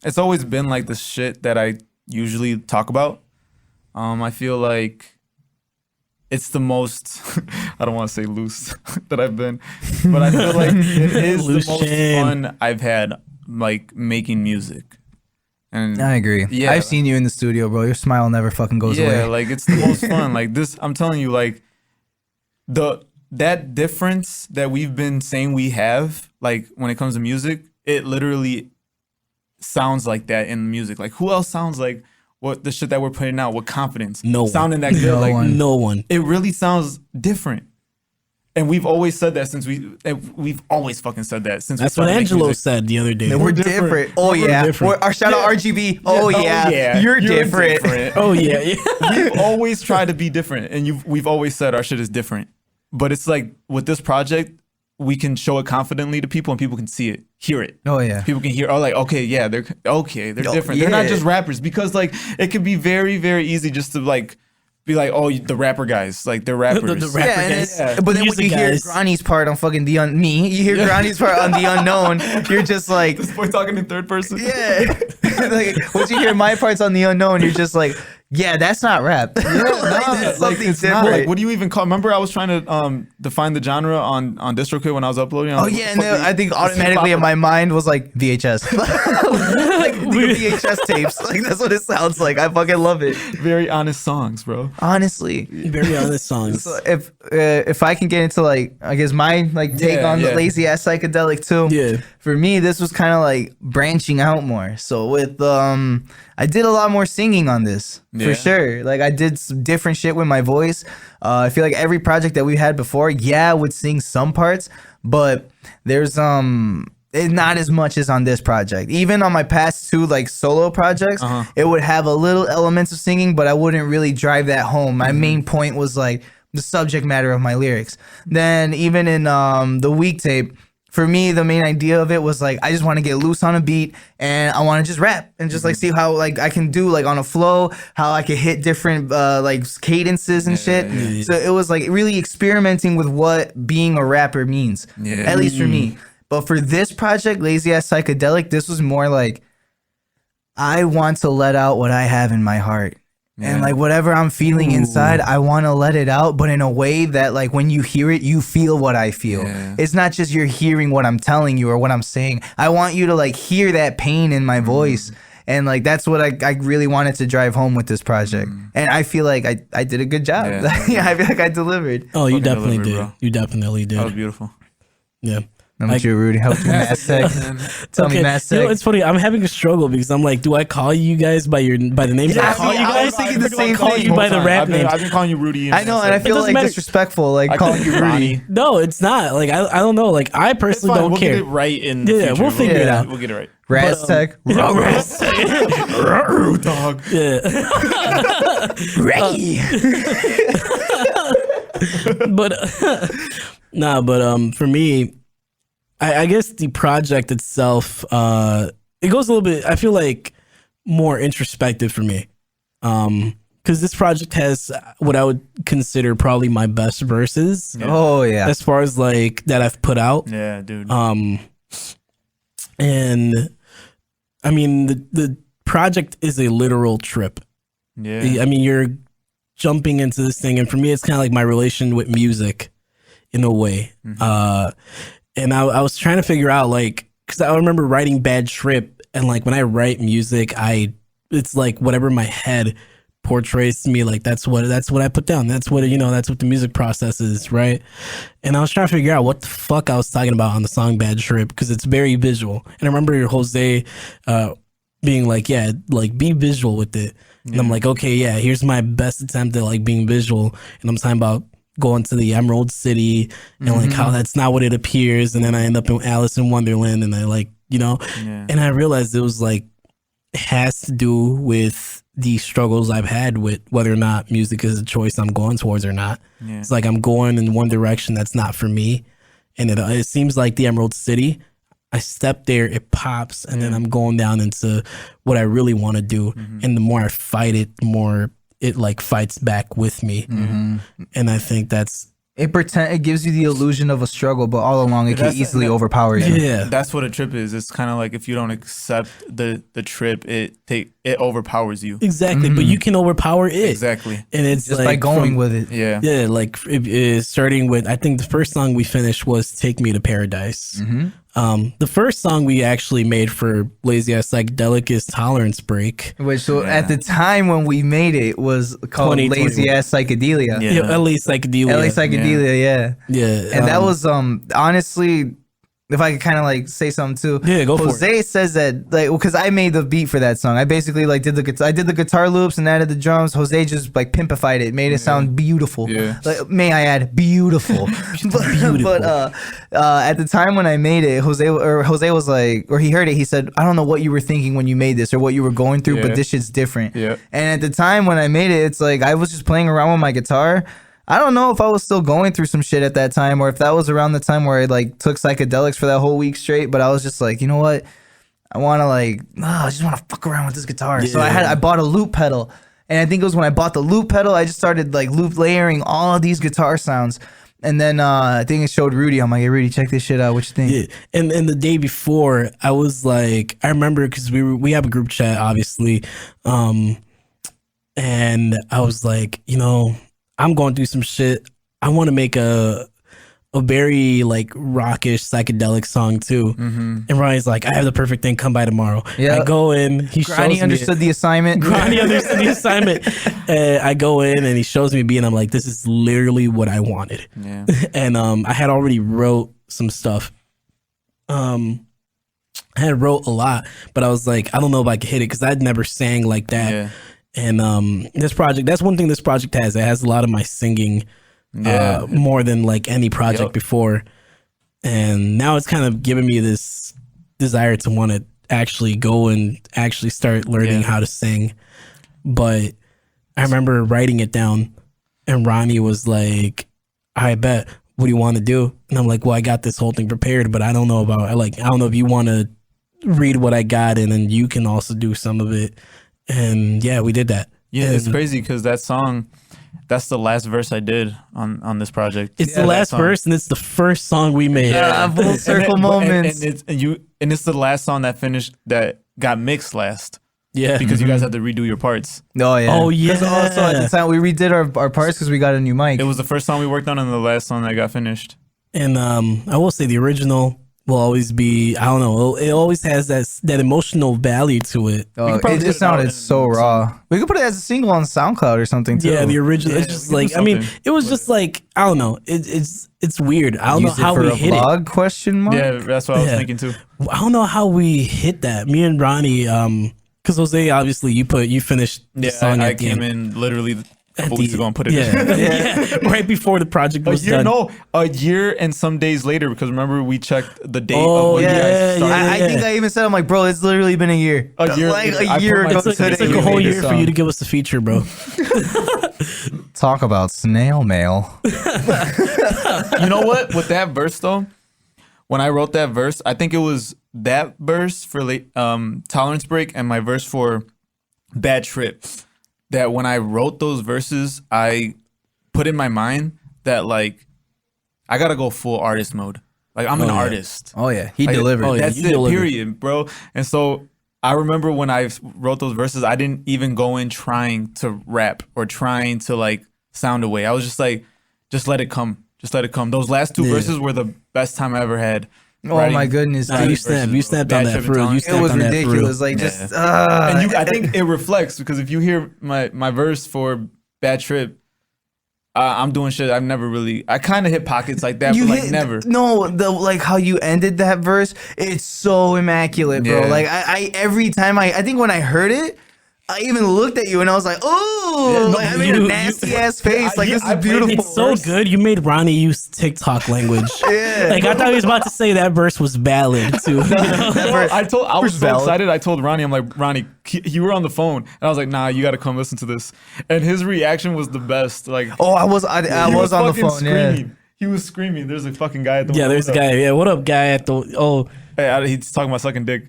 it's always been like the shit that I usually talk about. I feel like it's the most I don't want to say loose that I've been, but I feel like it is the Loose most chain. fun I've had like making music. And I agree. Yeah. I've seen you in the studio, bro. Your smile never fucking goes yeah, away. like it's the most fun. Like this, I'm telling you, like that difference that we've been saying we have, like when it comes to music, it literally sounds like that in music. Like who else sounds like what the shit that we're putting out with confidence? No one. Sounding that good. No like one. No one. it really sounds different. And we've always said that since we've always fucking said that since That's we what started making Angelo music. said the other day. We're different. different. Oh We're yeah. different. Our shout out RGB. Oh yeah. You're different. Oh yeah, yeah. We've always tried to be different, and we've always said our shit is different. But it's like with this project, we can show it confidently to people, and people can see it, hear it. Oh yeah. People can hear, oh, like, okay, yeah, they're different. yeah. They're not just rappers, because like it could be very, very easy just to like be like, oh, the rapper guys, like they're rappers. The rapper Yeah, and guys. it's- but then when Music you hear guys. Granny's part on fucking me, you hear Granny's part on the unknown, you're just like, This boy talking in third person. yeah. Like once you hear my parts on the unknown, you're just like, yeah, that's not rap. Nah, That's like something it's not different. like, what do you even call? Remember, I was trying to define the genre on DistroKid when I was uploading. I Oh was like, yeah, what and the fuck then do I you- think this automatically hip-hop- in my mind was like VHS, like the VHS tapes. Like that's what it sounds like. I fucking love it. very honest songs, bro. Honestly, Very honest songs. so if I can get into like I guess my like take Yeah, on yeah. the Lazy Ass Psychedelic too. Yeah. For me, this was kind of like branching out more. So with I did a lot more singing on this for Yeah. sure. Like I did some different shit with my voice. I feel like every project that we had before, yeah, I would sing some parts, but there's not as much as on this project. Even on my past two like solo projects, it would have a little elements of singing, but I wouldn't really drive that home. My main point was like the subject matter of my lyrics. Then even in the week tape, for me, the main idea of it was like I just want to get loose on a beat and I want to just rap and just like see how like I can do like on a flow, how I could hit different like cadences and shit. So it was like really experimenting with what being a rapper means. Yeah. At least for me. But for this project, Lazy Ass Psychedelic, this was more like I want to let out what I have in my heart. And like whatever I'm feeling inside, I want to let it out, but in a way that like when you hear it, you feel what I feel. Yeah. It's not just you're hearing what I'm telling you or what I'm saying. I want you to like hear that pain in my voice. And like that's what I really wanted to drive home with this project. And I feel like I did a good job. Yeah. Yeah, I feel like I delivered. Oh, you Fucking definitely delivered, did. bro. You definitely That was did. beautiful. Yeah. How about you, Rudy? How about you, Mass Tech? Tell me, Mass You know, Tech. it's funny. I'm having a struggle because I'm like, do I call you guys by the names Yeah, I call you I guys? was thinking the Or do I same call thing. you by the rap I've been, names? I've been calling you Rudy. I know, and I feel doesn't like matter. disrespectful, like I calling call you you Rudy. Ronnie. No, it's not. Like I don't know. Like I It's personally fine. don't We'll care. get it right in the Yeah, future. we'll figure it out. We'll get it right. Raz Tech. Dog. Yeah. Ray. But for me, I guess the project itself, it goes a little bit, I feel like more introspective for me. Because this project has what I would consider probably my best verses Oh yeah. as far as like that I've put out. Yeah, dude. And I mean, the project is a literal trip. yeah. I mean, you're jumping into this thing, and for me, it's kind of like my relation with music, in a way. And I was trying to figure out, like, because I remember writing Bad Trip, and like when I write music, it's like whatever my head portrays to me, like that's what I put down. That's what that's what the music process is, right? And I was trying to figure out what the fuck I was talking about on the song Bad Trip because it's very visual. And I remember Jose being like, yeah, like be visual with it. And I'm like, okay, yeah, here's my best attempt at like being visual. And I'm talking about going to the Emerald City and like how that's not what it appears. And then I end up in Alice in Wonderland and I like, and I realized it was like, it has to do with the struggles I've had with whether or not music is a choice I'm going towards or not. Yeah. It's like I'm going in one direction that's not for me. And it seems like the Emerald City, I step there, it pops, and then I'm going down into what I really want to do. And the more I fight it, the more it like fights back with me. And I think that's It gives you the illusion of a struggle, but all along it can That's- easily that- overpower you. Yeah. That's what a trip is. It's kind of like if you don't accept the trip, it overpowers you. Exactly. But you can overpower it. Exactly. And it's Just like by going from- with it. Yeah. Yeah, like starting with, I think the first song we finished was "Take Me to Paradise." The first song we actually made for Lazy Ass Psychedelic is "Tolerance Break." Which so at the time when we made it was called 2021. Lazy Ass Psychedelia. Yeah. Yeah, LA Psychedelia. LA Psychedelia, yeah. Yeah, And that was honestly, if I could kind of like say something too. Yeah, go for Jose says that like because I made the beat for that song. I basically like did the guitar loops and added the drums. Jose just like pimpified it, made it sound beautiful. Yeah. Like, may I add, beautiful. but at the time when I made it, Jose was like, or he heard it. He said, "I don't know what you were thinking when you made this or what you were going through, Yeah. but this shit's different." Yeah. And at the time when I made it, it's like I was just playing around with my guitar. I don't know if I was still going through some shit at that time or if that was around the time where I like took psychedelics for that whole week straight, but I was just like, you know what? I want to I just want to fuck around with this guitar. So I bought a loop pedal. And I think it was when I bought the loop pedal, I just started like loop layering all of these guitar sounds. And then I think it showed Rudy. I'm like, hey, Rudy, check this shit out. What you think? Yeah, and the day before, I was like, I remember because we have a group chat, obviously, and I was like, I'm going through some shit. I want to make a very like rockish psychedelic song too. And Ryan's like, I have the perfect thing. Come by tomorrow. Yeah. I go in. He shows Granny me understood the assignment. Granny understood the assignment. And I go in and he shows me a beat and I'm like, this is literally what I wanted. Yeah. And I had already wrote some stuff. I had wrote a lot, but I was like, I don't know if I could hit it because I'd never sang like that. Yeah. And this project, that's one thing this project has. It has a lot of my singing Yeah. more than like any project Yep. before. And now it's kind of giving me this desire to want to actually go and actually start learning Yeah. how to sing. But I remember writing it down and Ronnie was like, I bet, what do you want to do? And I'm like, well, I got this whole thing prepared, but I don't know I don't know if you want to read what I got and then you can also do some of it. And yeah, we did that. Yeah, And it's crazy because that song, that's the last verse I did on this project. It's Yeah, the that last song. verse and it's the first song we made. Full circle moments. And it's the last song that got mixed last Yeah. because you guys had to redo your parts. Oh, yeah. Oh, yeah. 'Cause also at the time, we redid our parts because we got a new mic. It was the first song we worked on and the last song that got finished. And I will say the original will always be, I don't know, it always has that emotional value to it. Oh, probably it put just it out sounded in so raw. We could put it as a single on SoundCloud or something too. Yeah, the original. Yeah, it's just we can like, do I mean, something it was just like, I don't know. It's weird. I don't Use know how it for we a hit vlog, question mark? Yeah, that's what I was Yeah. thinking too. it. I don't know how we hit that. Me and Ronnie, because Jose, obviously, you finished the Yeah, song I at the came end. in literally a couple At weeks the- ago and put it yeah, in. yeah, right before the project was done. A year and some days later because remember we checked the date Oh, of when you yeah, guys started. yeah. I think I even said, I'm like, bro, it's literally been a year. A year- Like I a year put my- ago It's like- today. It's like we a whole made year this for song. you to give us the feature, bro. Talk about snail mail. You know what? With that verse though, when I wrote that verse, I think it was that verse for Tolerance Break and my verse for Bad Trip. That when I wrote those verses, I put in my mind that like I gotta go full artist mode. Like I'm an yeah. artist. Oh, yeah. He Like, delivered. oh, yeah. That's you it, delivered. period, bro. And so I remember when I wrote those verses, I didn't even go in trying to rap or trying to like sound away. I was just like, just let it come. Just let it come. Those last two Yeah. verses were the best time I ever had. Oh, writing my goodness. Nah, dude. you verses, snapped. bro. You snapped Bad on that Trip for real. and You Tolerance. It snapped was on that for real. ridiculous. Like, just, And I think it reflects because if you hear my verse for Bad Trip, I'm doing shit I've never really. I kind of hit pockets like that, but like never. No, like how you ended that verse, it's so immaculate, bro. Yeah. Like I every time I think when I heard it, I even looked at you and I was like, oh, no, like, I made a you- nasty ass face. Like, this I is played beautiful. It's so verse. good. You made Ronnie use TikTok language. Yeah. Like I thought he was about to say that verse was ballad too. Well, I was First so valid. excited. I told Ronnie, I'm like, Ronnie, you were on the phone, and I was like, nah, you got to come listen to this. And his reaction was the best. Like, Oh, I was he on the fucking phone. Yeah. screaming. He was screaming. There's a fucking guy at the Yeah, there's a guy. Yeah, what up, guy at the? Oh, Hey, he's talking about sucking dick.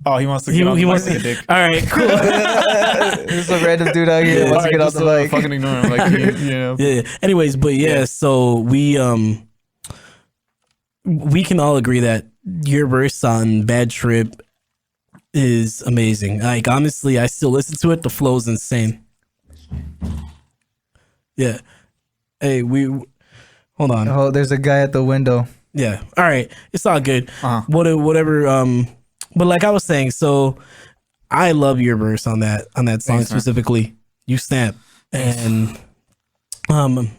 Oh, he wants to get on the wants mic to. with a dick. All right, cool. There's a random dude out here that wants to get off the mic. Fucking ignore him. Like, you know. Yeah. Anyways, but yeah, so we can all agree that your verse on Bad Trip is amazing. Like, honestly, I still listen to it. The flow's insane. Yeah. Hey, hold on. Oh, there's a guy at the window. Yeah. All right. It's all good. Uh-huh. Whatever. But like I was saying, so I love your verse on that song. Thanks, man. Specifically. You snap. And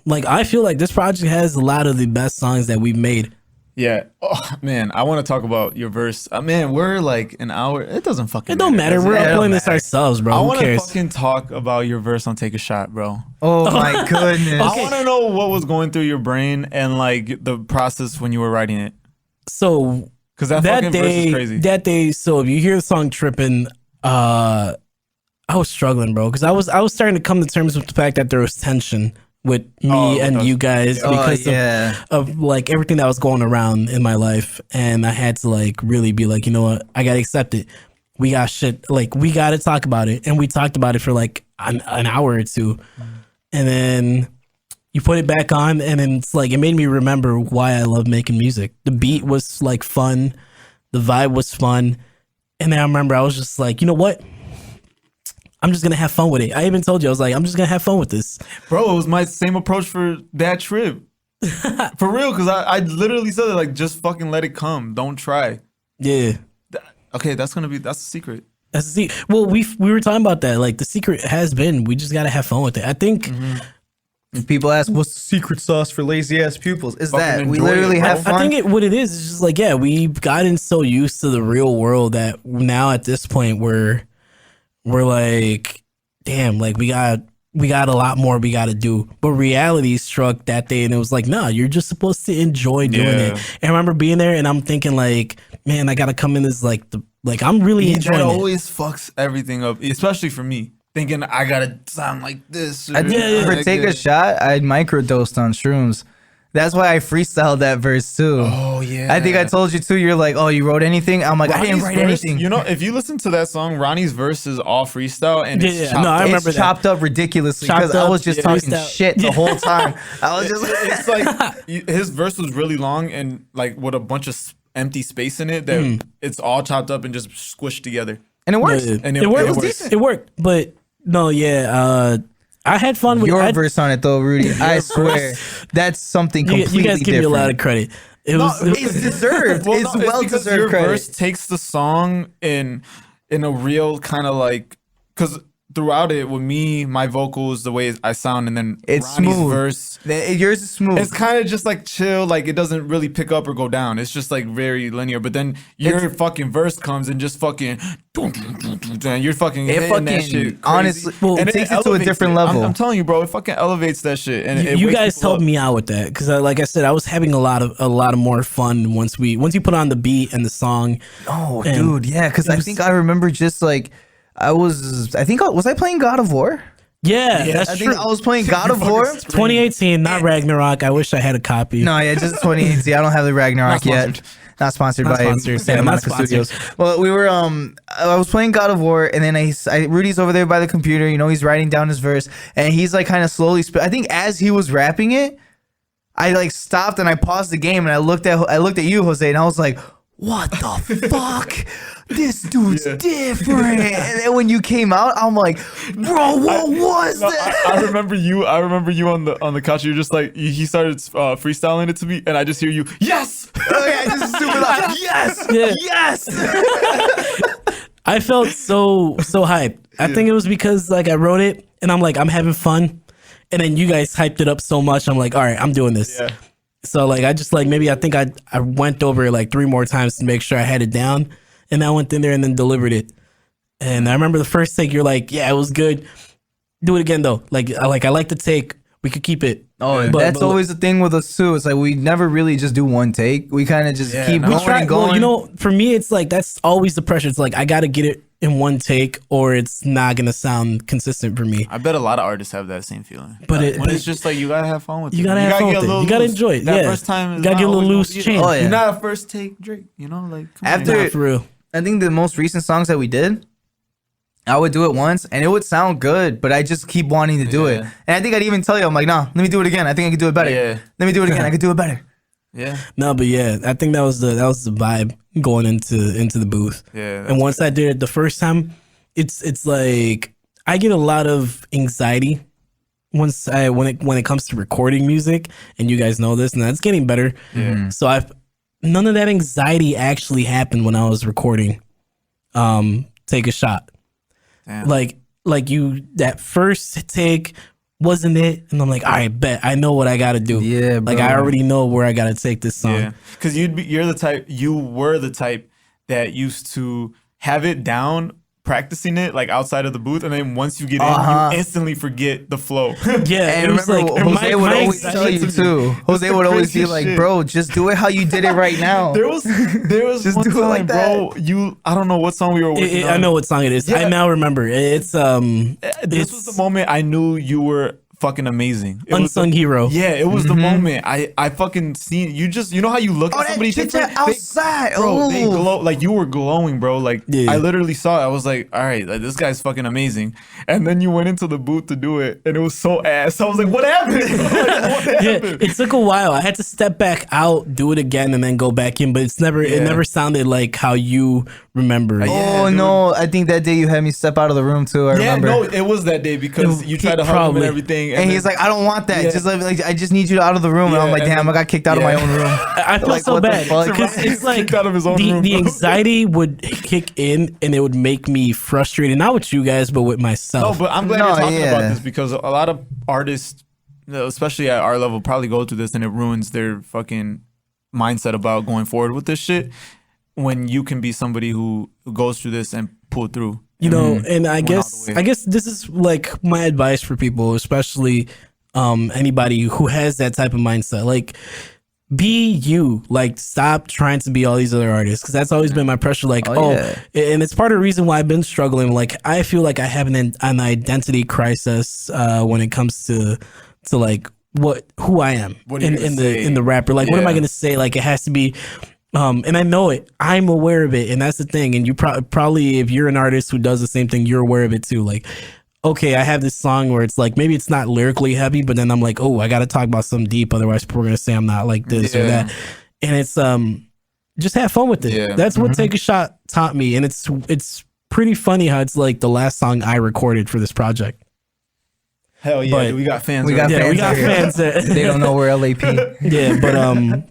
like I feel like this project has a lot of the best songs that we've made. Yeah. Oh man, I want to talk about your verse. Man, we're like an hour. It doesn't fucking. It don't matter. does it? We're It don't uploading this matter. ourselves, bro. I Who want to cares? fucking talk about your verse on "Take a Shot," bro. Oh my goodness. I want to know what was going through your brain and like the process when you were writing it. So Because that fucking verse is crazy. That day, so if you hear the song "Trippin'," I was struggling, bro, because I was starting to come to terms with the fact that there was tension with me and you guys because of like everything that was going around in my life, and I had to like really be like, you know what, I gotta accept it. We got shit, like we gotta talk about it, and we talked about it for like an hour or two, and then you put it back on, and then it's like it made me remember why I love making music. The beat was like fun, the vibe was fun, and then I remember I was just like, you know what? I'm just gonna have fun with it. I even told you, I was like, I'm just gonna have fun with this. Bro, it was my same approach for that trip. For real, because I literally said it like, just fucking let it come. Don't try. Yeah. Okay, that's the secret. That's the secret. Well, we were talking about that. Like the secret has been we just gotta have fun with it. I think If people ask, what's the secret sauce for Lazy Ass Pupils? Is Fucking that we enjoy literally it, bro. have fun. I think what it is just like, yeah, we've gotten so used to the real world that now at this point we're like, damn, like we got a lot more we got to do. But reality struck that day, and it was like, nah, you're just supposed to enjoy doing it. And I remember being there, and I'm thinking like, man, I got to come in as like I'm really enjoying That it. always fucks everything up, especially for me. Thinking I gotta sound like this. I did like for Take a this. Shot, I microdosed on shrooms. That's why I freestyled that verse too. Oh yeah. I think I told you too. You're like, oh, you wrote anything? I'm like, I didn't Ronnie's write verse, anything. You know, if you listen to that song, Ronnie's verse is all freestyle and it's Yeah, chopped no, I up. remember it's that. chopped up ridiculously Chopped because I up, was just yeah, talking freestyle. shit the whole time. I was just It's like his verse was really long and like with a bunch of empty space in it that it's all chopped up and just squished together. and it works. Yeah. And it worked. it works. It worked, but no, yeah. I had fun with Your I- verse on it though, Rudy. I swear, that's something You, completely you guys give different. me a lot of credit. It was, It's deserved. Well, it's no, well because deserved your credit. verse takes the song in a real kind of like, because throughout it with me, my vocals, the way I sound, and then It's Ronnie's smooth. verse. Yours is smooth. It's kind of just like chill, like it doesn't really pick up or go down. It's just like very linear. But then your fucking verse comes and just fucking, and you're fucking It hitting that fucking- shit crazy. honestly, well, And it takes it to a elevates different it. level. I'm telling you, bro, it fucking elevates that shit. And it you wakes guys people helped up. me out with that because, like I said, I was having a lot of more fun once you put on the beat and the song. Oh, And dude, yeah, because I was- think I remember just like was I playing God of War? Yeah, that's I true. think I was playing God of War. 2018, not Ragnarok. I wish I had a copy. No, yeah, just 2018. I don't have the Ragnarok Not yet. sponsored. Not sponsored Not by sponsored. Santa Yeah, not Monica sponsored. Studios. Well, we were I was playing God of War, and then Rudy's over there by the computer. You know, he's writing down his verse, and he's like kind of slowly. I think as he was rapping it, I like stopped and I paused the game, and I looked at you, Jose, and I was like, what the fuck? This dude's different. And then when you came out, I'm like, bro, what was No, that? I remember you. I remember you on the couch. You're just like he started freestyling it to me, and I just hear you. Yes. Oh, yeah, just super loud. Yes, Yeah. yes. I felt so hyped. I think it was because like I wrote it and I'm like, I'm having fun. And then you guys hyped it up so much. I'm like, all right, I'm doing this. Yeah. So like I just like maybe I think I went over it like 3 more times to make sure I had it down. And I went in there and then delivered it. And I remember the first take, you're like, yeah, it was good. Do it again though. Like I like the take. We could keep it. Oh, But- that's but- always the thing with us too. It's like we never really just do one take. We kind of just keep no. going and going. Well, you know, for me, it's like that's always the pressure. It's like I got to get it in one take, or it's not gonna sound consistent for me. I bet a lot of artists have that same feeling. But when it's just like you gotta have fun with it. You gotta have fun get with a it. little You gotta loose. enjoy it. That Yeah. first time is You gotta not get a little always loose gonna be- change. Oh, yeah. You're not a first take Drake. You know, like come on. After- Nah, for real. I think the most recent songs that we did, I would do it once and it would sound good, but I just keep wanting to do it. And I think I'd even tell you, I'm like, nah, let me do it again. I think I could do it better. Yeah. Let me do it again. I could do it better. Yeah. No, but yeah, I think that was the vibe going into the booth. Yeah. And once I did it the first time, it's like I get a lot of anxiety when it comes to recording music, and you guys know this, and that's getting better. Yeah. So none of that anxiety actually happened when I was recording. Take a shot. Damn. Like you, that first take wasn't it, and I'm like, all right, bet I know what I got to do. Yeah, bro. like I already know where I got to take this song. Yeah, because you were the type that used to have it down, practicing it like outside of the booth, and then once you get in, you instantly forget the flow. Yeah, And it was remember, like Jose would always anxiety- tell you too. Jose would always be craziest like, shit. bro, just do it how you did it right now. there was Just one do it time, like bro. I don't know what song we were working on. I know what song it is. Yeah. I now remember. It's This was the moment I knew you were fucking amazing. It was Unsung Hero. Yeah, it was the moment I fucking seen you. Just you know how you look Oh, at that somebody picture different? outside. Bro, they Ooh. glow like you were glowing, bro. Like Yeah. I literally saw it. I was like, all right, like, this guy's fucking amazing. And then you went into the booth to do it, and it was so ass. I was like, what happened? Like, what Yeah, happened? it took a while. I had to step back out, do it again, and then go back in. But it Yeah. never sounded like how you remember. Yeah. Oh dude. no! I think that day you had me step out of the room too. I Yeah, remember. no, it was that day because you tried to hug him probably. and everything, and he's then- like, I don't want that. Yeah. Just like I just need you out of the room. And I'm Yeah, like, and damn, then- I got kicked out of my yeah. own room. I felt Like, so what the bad fuck? because it's like Kicked out of his own room, the bro. anxiety would kick in and it would make me frustrated, not with you guys, but with No, myself. but I'm glad No, you're talking yeah. about this because a lot of artists, especially at our level, probably go through this and it ruins their fucking mindset about going forward with this shit. When you can be somebody who goes through this and pull through. You know, and all the way. I guess this is like my advice for people, especially anybody who has that type of mindset. Like, be you. Like, stop trying to be all these other artists, because that's always been my pressure. Like, yeah. and it's part of the reason why I've been struggling. Like, I feel like I have an identity crisis when it comes to like who I am What are you gonna say? in the rapper. Like, what am I Yeah. gonna say? Like, it has to be. And I know it. I'm aware of it, and that's the thing. And you probably, if you're an artist who does the same thing, you're aware of it too. Like, okay, I have this song where it's like maybe it's not lyrically heavy, but then I'm like, oh, I got to talk about something deep, otherwise people are gonna say I'm not like this or Yeah. that. And it's just have fun with it. Yeah. That's what Take a Shot taught me, and it's pretty funny how it's like the last song I recorded for this project. Hell yeah, But- dude, we got fans. We got right? Yeah, we Fans got out here. fans. They don't know we're LAP. Yeah,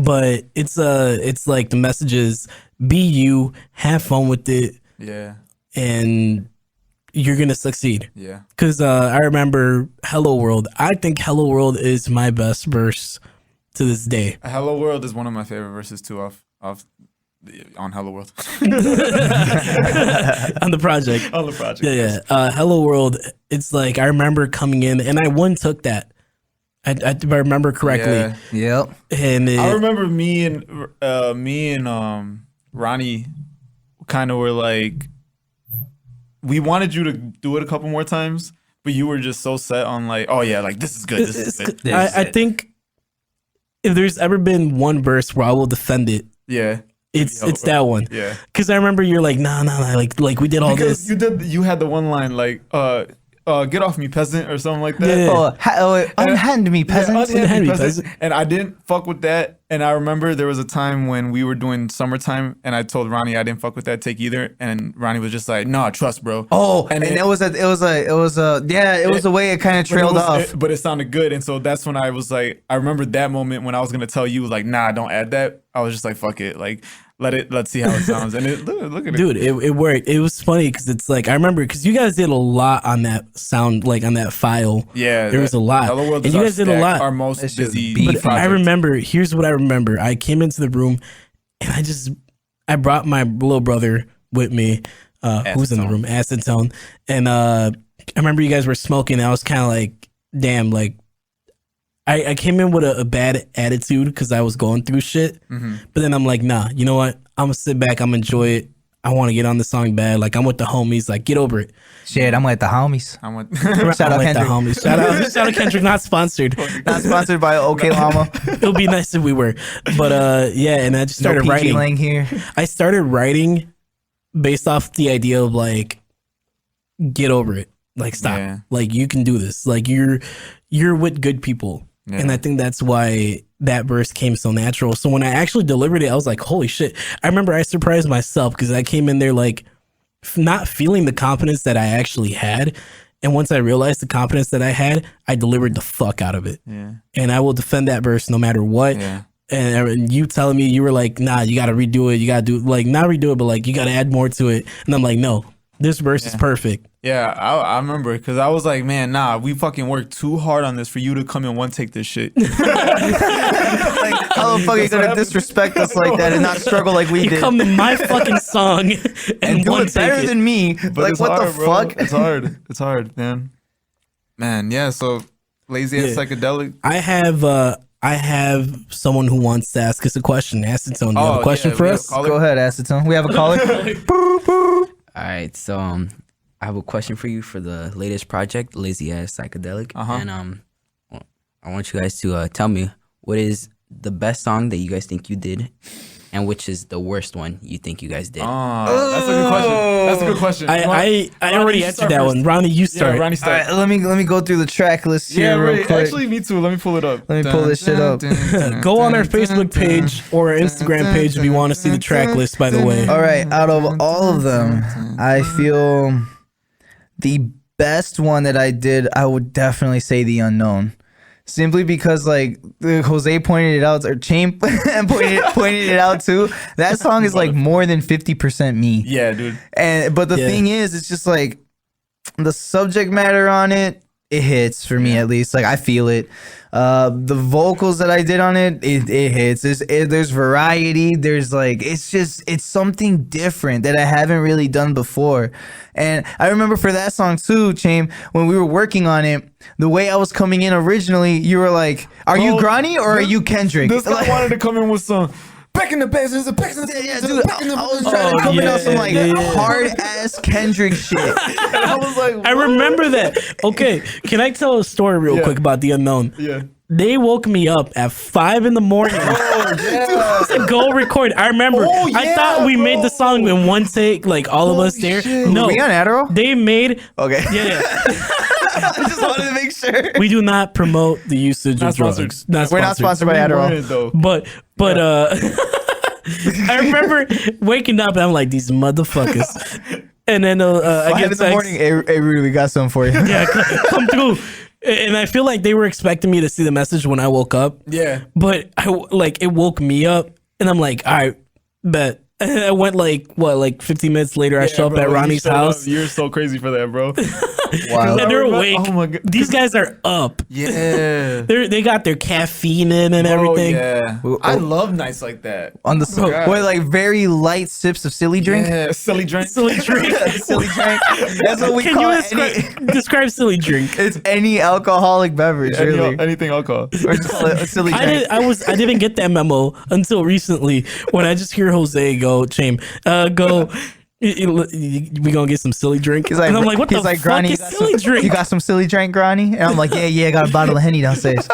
but it's like the message is be you, have fun with it, Yeah, and you're gonna succeed. yeah. Because I remember Hello World. I think Hello World is my best verse to this day. Hello World is one of my favorite verses too on Hello World. On the project. On the project. Yeah. Hello World. It's like I remember coming in and I one took that. If I remember correctly. Yeah. Yep. And I remember me and Ronnie kind of were like, we wanted you to do it a couple more times, but you were just so set on like, oh yeah, like this is good. This is good. I think if there's ever been one verse where I will defend it, Yeah. it's that one. Yeah. Because I remember you're like, nah, like we did all Because this. you had the one line like, get off me, peasant, or something like that. Yeah. Unhand me, peasant. Yeah, Unhand me, peasant. peasant. And I didn't fuck with that. And I remember there was a time when we were doing Summertime, and I told Ronnie I didn't fuck with that take either. And Ronnie was just like, "Nah, trust, bro." Oh, and it was a way it kind of trailed off. But it sounded good, and so that's when I was like, I remember that moment when I was gonna tell you like, "Nah, don't add that." I was just like, "Fuck it, like let's see how it sounds." And look at it, Dude, it worked. It was funny because it's like I remember because you guys did a lot on that sound, like on that file. Yeah, there was a lot, Hello World and is you our guys did a stack, lot. Our most It's just busy. beef. But I project. remember. Here's what I remember. I came into the room, and I brought my little brother with me, who's in the Acetone. room, Acetone, and I remember you guys were smoking. And I was kind of like, damn, like. I came in with a bad attitude because I was going through shit. Mm-hmm. But then I'm like, nah, you know what? I'm going to sit back. I'm going to enjoy it. I want to get on the song bad. Like I'm with the homies. Like get over it. Shit, I'm with the homies. I went. Shout out I'm with the Kendrick. homies. Shout out Kendrick. Not sponsored. Not sponsored by OK Llama. It would be nice if we were. But yeah, and I just No started PG writing. Lang here. I started writing based off the idea of like, get over it. Like stop. Yeah. Like you can do this. Like you're with good people. Yeah. And I think that's why that verse came so natural. So when I actually delivered it, I was like, holy shit. I remember I surprised myself because I came in there like not feeling the confidence that I actually had. And once I realized the confidence that I had, I delivered the fuck out of it. Yeah. And I will defend that verse no matter what. Yeah. And you telling me, you were like, nah, you got to redo it. You got to do like, not redo it, but like, you got to add more to it. And I'm like, no, this verse is perfect. Yeah, I remember because I was like, man, nah, we fucking worked too hard on this for you to come and one take this shit. Like, how the fuck are you gonna disrespect us like that and not struggle like we You did? come to my fucking song and do one it better take it. than me. But Like it's what hard, the bro. fuck? It's hard. It's hard, man. Man, yeah. So Lazy Ass Yeah. Psychedelic. I have someone who wants to ask us a question. Acetone, do you have a question for we have us? a caller. Go ahead, Acetone. We have a caller. All right, so I have a question for you for the latest project, Lazy Ass Psychedelic, and well, I want you guys to tell me what is the best song that you guys think you did, and which is the worst one you think you guys did. That's a good question. That's a good question. I Ronnie, already you answered start that first. one. Ronnie, you Yeah, start. Ronnie All start. right, let me go through the track list here Yeah, real right. quick. Actually, me too. Let me pull it up. Let me pull this shit up. Go on our Facebook page or our Instagram page if you want to see the track list, by the way. All right, out of all of them, I feel the best one that I did, I would definitely say The Unknown. Simply because like Jose pointed it out, or Chain pointed it out too. That song is like more than 50% me. Yeah, dude. But the Yeah. thing is, it's just like the subject matter on it, it hits for me at least. Like I feel it. The vocals that I did on it, it hits. There's variety. There's like it's something different that I haven't really done before. And I remember for that song too, Chain, when we were working on it, the way I was coming in originally, you were like, "Are you Bro, Granny or are you Kendrick?" This guy Like, wanted to come in with some back in the business, yeah, dude, I was trying to come in on some like hard ass Kendrick shit. I was like, I remember that. Okay, can I tell a story real quick about The Unknown? Yeah. They woke me up at 5 a.m. to go record. I remember. Oh, I yeah, thought we made bro. the song in one take, like all of us there. shit. No, Were we on Adderall? they made. Okay. Yeah, I just wanted to make sure. we do not promote the usage Not of drugs. sponsored. Not We're not sponsored by Adderall. though. But I remember waking up and I'm like, these motherfuckers. And then I 5 get in the morning, hey, we got something for you. yeah, come through. And I feel like they were expecting me to see the message when I woke up. Yeah. But it woke me up, and I'm like, all right, bet. And I went like 15 minutes later. I show up bro, at you Ronnie's showed up. house, You're so crazy for that, bro. Wow. and they're awake. Oh my God. These guys are up. Yeah. They got their caffeine in and everything. Oh, yeah. I love nights like that. On the God. with like very light sips of silly drink. Yeah, silly drink. Silly drink. Silly drink. That's what we Can call you it. describe silly drink? It's any alcoholic beverage, really. Anything alcohol. Or just call it a silly drink. I didn't get that memo until recently when I just hear Jose go, we gonna get some silly drink. He's like, and I'm like, what the he's like, fuck Granny, is silly drink? You got some silly drink, Granny? And I'm like, yeah, I got a bottle of Henny downstairs.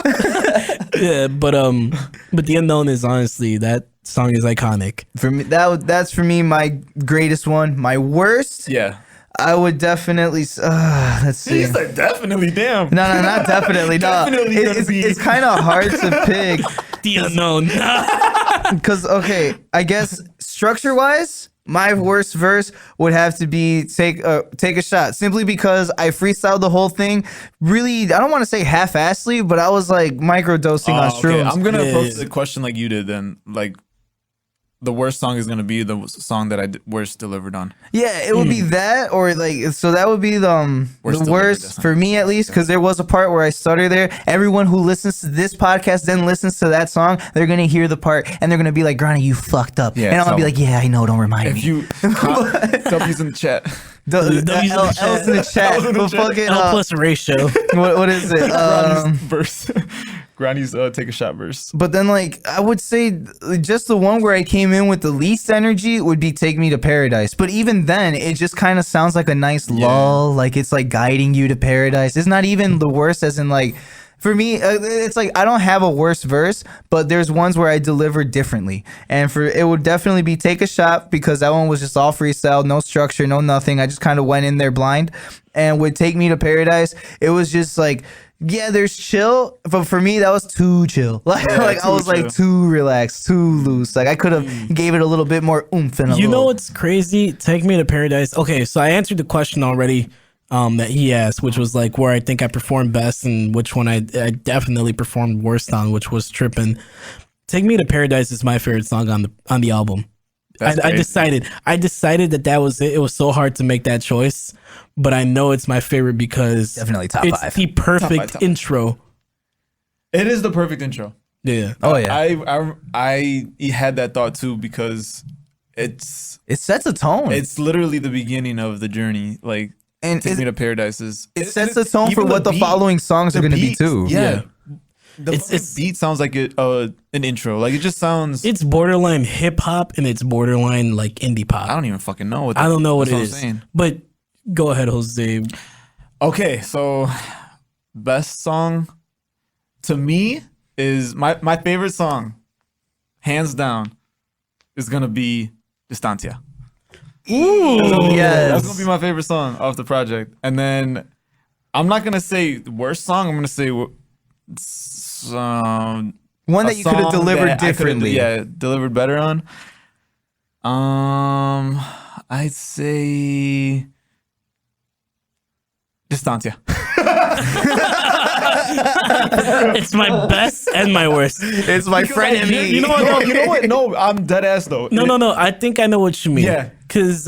Yeah, but The Unknown is honestly, that song is iconic. For me, that's for me my greatest one. My worst, Yeah. I would definitely. Let's see. He said definitely, damn. No, not definitely. No, Definitely gonna be- it's kind of hard to pick The Unknown. because okay, I guess structure wise, my worst verse would have to be take a shot, simply because I freestyled the whole thing. Really, I don't want to say half-assedly, but I was like microdosing on Okay, shrooms. I'm gonna Yeah. approach the question like you did then. Like, the worst song is gonna be the song that I worst delivered on. Yeah, it would be that, or like, so that would be the Worst the delivered, worst that's for me at least, because there was a part where I stuttered there. Everyone who listens to this podcast then listens to that song, they're gonna hear the part and they're gonna be like, "Granny, you fucked up," Yeah, and I'm gonna be tell like, "Yeah, I know, don't remind me." If you W's in the chat. The W's in the chat. L's in the chat, L's in the but chat. fucking L plus ratio. what is it? Ronnie's verse. Granny's take a shot verse. But then, like, I would say just the one where I came in with the least energy would be Take Me to Paradise. But even then, it just kind of sounds like a nice lull. Like, it's like guiding you to paradise. It's not even the worst, as in, like, for me, it's like I don't have a worse verse, but there's ones where I deliver differently. And for it would definitely be Take a Shot, because that one was just all freestyle, no structure, no nothing. I just kind of went in there blind. And with Take Me to Paradise, it was just like, yeah, there's chill, but for me that was too chill. Like, I was chill. like too relaxed, too loose. Like I could have gave it a little bit more oomph. And You know what's crazy? Take Me to Paradise. Okay, so I answered the question already that he asked, which was like where I think I performed best and which one I definitely performed worst on, which was Trippin'. Take Me to Paradise is my favorite song on the album. I decided that was it. It was so hard to make that choice, but I know it's my favorite because Definitely top it's 5. the perfect Top 5. intro. It is the perfect intro. Yeah. Oh yeah, I had that thought too because it sets a tone. it's literally the beginning of the journey. Like, And Take it- Me to Paradise is it sets the tone for even what the beat- following songs are going to be beats, too. Yeah. The It's- it's beat sounds like an intro. Like it just sounds. It's borderline hip hop and it's borderline like indie pop. I don't even fucking know what. I don't know what that's it I'm is. saying. But go ahead, Jose. Okay, so best song to me is my favorite song, hands down, is gonna be Distancia. Yes. That's gonna be my favorite song off the project. And then I'm not gonna say worst song. I'm gonna say One that you could have delivered differently. Delivered better on. I'd say Distancia. It's my best and my worst. It's my friend and me. You know what? No, you know what? No, I'm dead ass though. No. I think I know what you mean. Yeah. Because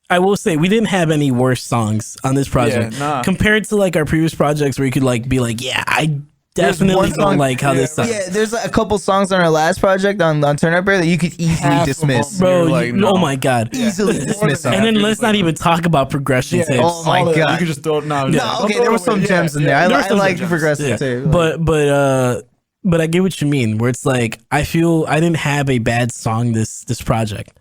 I will say we didn't have any worse songs on this project Yeah, nah. compared to like our previous projects where you could like be like, yeah, I definitely one don't song- like how this sounds. Yeah, there's a couple songs on our last project on Turn Up Bear that you could easily Half of dismiss. them. Bro, You're like, no. oh my god. Easily dismiss them. And then You're let's just not like, even talk about progression tapes. Oh my All of that, God. You could just throw it. No, No, okay, there were some gems in there. There were I some like gems. progressive Yeah. too. But I get what you mean. Where it's like I feel I didn't have a bad song this project.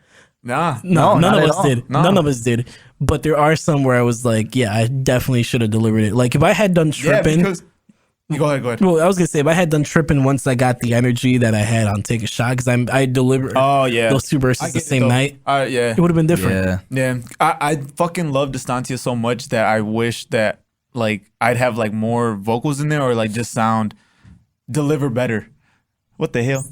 Nah. No, No, none not of at us all. did. No. None of us did. But there are some where I was like, yeah, I definitely should have delivered it. Like if I had done Yeah, Trippin'. because go ahead. Well, I was gonna say if I had done Trippin' once I got the energy that I had on Take a Shot, because I delivered Oh yeah, those two verses I the get it, same though. night, Yeah, it would have been different. Yeah. yeah. I fucking love Distancia so much that I wish that like I'd have like more vocals in there or like just deliver better. What the hell?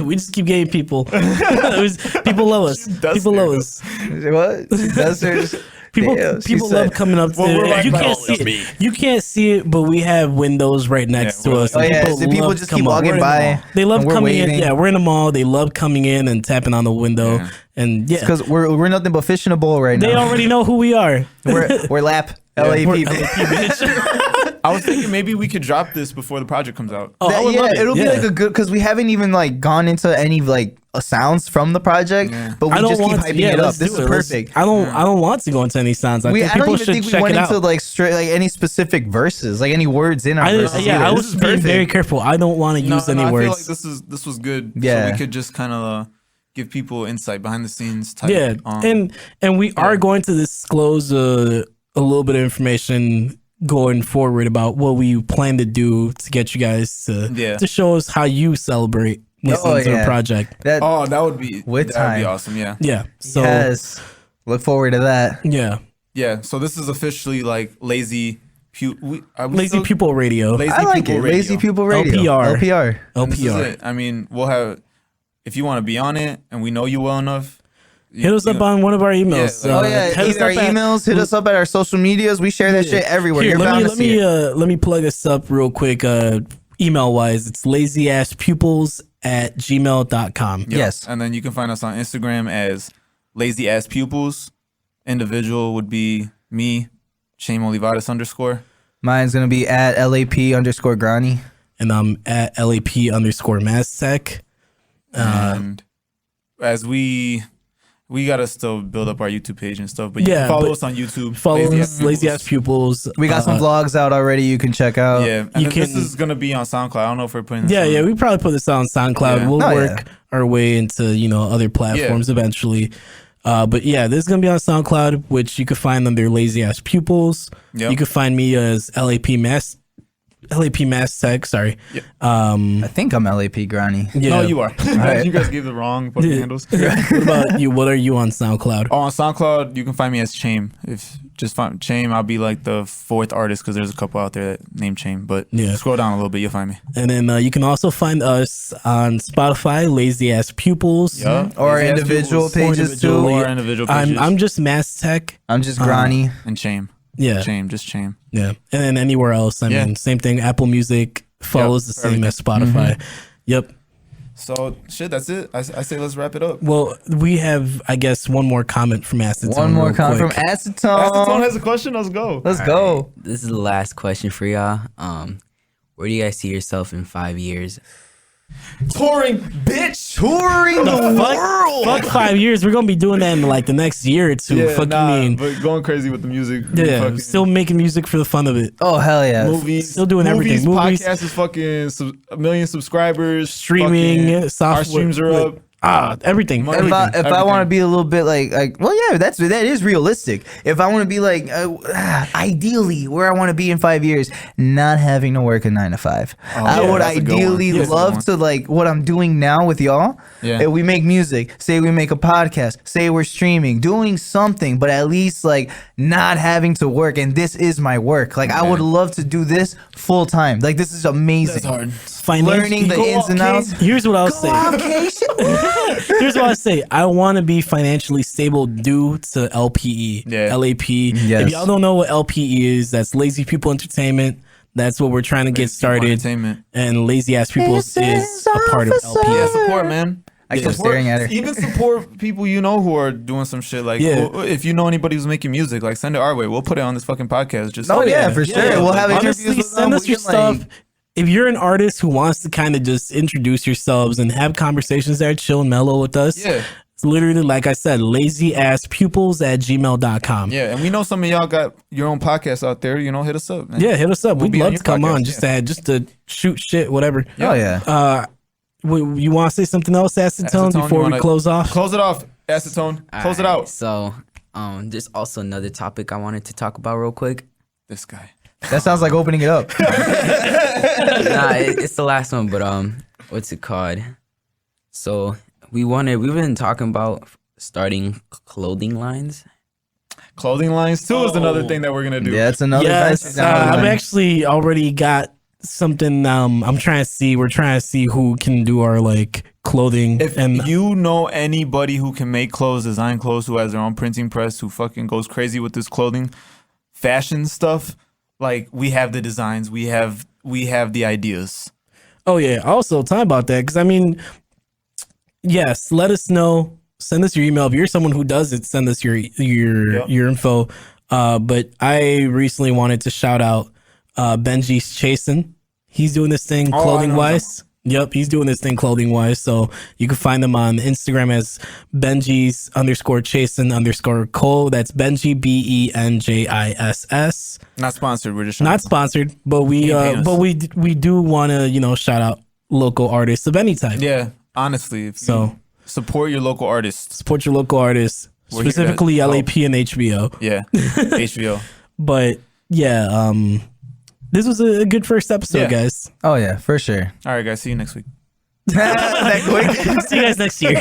We just keep getting people. People love us. does People there, love though. us. What? That's her. People Damn, she people said- love coming up to Well, we're like, you "Oh, can't see it's it. me." You can't see it, but we have windows right next to we're us. like- and Oh yeah, so people love just come keep up. walking We're in the by. mall. They love and we're coming in. waving. Yeah, we're in the mall. They love coming in and tapping on the window. Yeah. And yeah, Because we're nothing but fish in a bowl right they now. already know who we are. We're lap We're LAP. LAP, I was thinking maybe we could drop this before the project comes out. Oh, I would yeah, love it. it'll be Yeah. like a good because we haven't even like gone into any like sounds from the project, Yeah. but we I don't just keep want hyping to. Yeah, it up. let's This do is it. perfect. I don't want to go into any sounds. I think I don't people even should think we check went it into out. like straight like any specific verses, like any words in our verses. Yeah, either. I This was is being perfect. very careful. I don't want to use any I feel like words. this was good. Yeah. So we could just kind of give people insight behind the scenes type. Yeah, and we are going to disclose a little bit of information going forward about what we plan to do to get you guys to show us how you celebrate listening to the project. That that would be With that would time. be awesome. Yeah. Yeah. So yes, look forward to that. yeah, Yeah. So this is officially like Lazy Lazy Pupil Radio. Lazy I like Pupil it. Radio. Lazy Pupil Radio. LPR. LPR. And this is LPR. it. I mean, we'll have if you want to be on it, and we know you well enough. Hit us up on one of our emails. Yeah, Oh yeah, hit us either our up at- emails, hit us up at our social medias. We share that shit everywhere. Here, You're let bound me to see it. let me plug us up real quick. Email wise, it's lazyass.pupils@gmail.com. Yep. Yes. And then you can find us on Instagram as Lazy Ass Pupils. Individual would be me, Shame Olivares _. Mine's gonna be at LAP_Grani. And I'm at LAP_MassTech. And as we we gotta still build up our YouTube page and stuff. But you Yeah, can follow but us on YouTube. Follow us, Lazy Ass Pupils. We got some vlogs out already you can check out. Yeah, and You then this can- is gonna be on SoundCloud. I don't know if we're putting this Yeah, on. yeah, we probably put this on SoundCloud. Yeah. We'll Oh, work our way into other platforms eventually. But yeah, this is gonna be on SoundCloud, which you can find under Lazy Ass Pupils. Yep. You can find me as LAP Mass Tech. Sorry. Yep. I think I'm LAP Granny. Yeah. No, you are. Right. You guys gave the wrong fucking Yeah. handles. What about you? What are you on SoundCloud? Oh, on SoundCloud, you can find me as Chame. If just find Chame, I'll be like the 4th artist because there's a couple out there that name Chame. But Yeah. scroll down a little bit, you'll find me. And then you can also find us on Spotify, Lazy Ass Pupils. Yeah. Or Lazy Ass individual Pupils. pages too. Or individual pages. I'm just Mass Tech. I'm just Granny. and Chame. Yeah. Chame, just Chame. Yeah. And then anywhere else, I Yeah. mean, same thing. Apple Music follows Yep, the for same as Spotify. Yep. So shit, that's it. I say let's wrap it up. Well, we have, I guess, one more comment from Acetone. One more real comment from quick. Acetone. Acetone has a question. Let's go. Let's go. This is the last question for y'all. Where do you guys see yourself in 5 years? Touring, bitch. Touring the world. Fuck 5 years. We're gonna be doing that in like the next year or two. Fuck you mean? But going crazy with the music. Yeah, fucking still making music for the fun of it. Oh hell yeah. movies. still doing everything. Movies. Podcast is fucking 1 million subscribers. Streaming, fucking, software. Our streams are up. Everything. Money. If I Everything. want to be a little bit like well yeah that is realistic. If I want to be like ideally where I want to be in 5 years, not having to work a 9 to 5. I yeah, would that's a good one. ideally Yeah, that's a good love one. to like what I'm doing now with y'all. Yeah. If we make music, say we make a podcast, say we're streaming, doing something, but at least like not having to work, and this is my work. Like I would love to do this full time. Like this is amazing. That's hard. Learning the Go ins and off, outs. Kid. Here's what I'll say. Here's what I say. I want to be financially stable due to LPE. Yeah. LAP. Yes. If y'all don't know what LPE is, that's Lazy People Entertainment. That's what we're trying to get started. Entertainment. And Lazy Ass Pupils is a part of Yeah, LPE. support, man. I kept Support- staring at her. Even support people you know who are doing some shit. Like, Yeah. if you know anybody who's making music, like send it our way. We'll put it on this fucking podcast. Just Oh yeah, for sure. We'll have Honestly, interviews with send them. us We your can, like- stuff. If you're an artist who wants to kind of just introduce yourselves and have conversations that are chill and mellow with us, Yeah. it's literally, like I said, lazyass.pupils@gmail.com. Yeah, and we know some of y'all got your own podcasts out there. You know, hit us up. Man. Yeah, hit us up. We'll We'd be on love your to come on podcast, just to shoot shit, whatever. Oh yeah. You want to say something else, Acetone, Acetone, you before we wanna- close off? Close it off, Acetone. Close it Alright, out. So, there's also another topic I wanted to talk about real quick. This guy. That sounds like opening it up. It's the last one, but what's it called? So we've been talking about starting clothing lines. Clothing lines too is another thing that we're gonna do. Yeah, that's another. Yes, that's another I've one. actually already got something. I'm trying to see. We're trying to see who can do our like clothing. If and you know anybody who can make clothes, design clothes, who has their own printing press, who fucking goes crazy with this clothing, fashion stuff, like we have the designs, we have the ideas. oh yeah, also talk about that because I mean, yes, let us know. Send us your email if you're someone who does it. Send us your info. But I recently wanted to shout out Benji's Chasin'. He's doing this thing Oh, I clothing know wise. Yep, he's doing this thing clothing wise. So you can find him on Instagram as Benji's_Chasin_Cole. That's Benji BENJISS. Not sponsored. We're just Not sponsored, but we Can't pay us. we do want to shout out local artists of any type. yeah. Honestly, if So you support your local artists. support your local artists, We're here to specifically help. LAP and HBO. Yeah, HBO. But yeah, this was a good first episode, Yeah. guys. Oh yeah, for sure. All right, guys. See you next week. That quick. See you guys next year.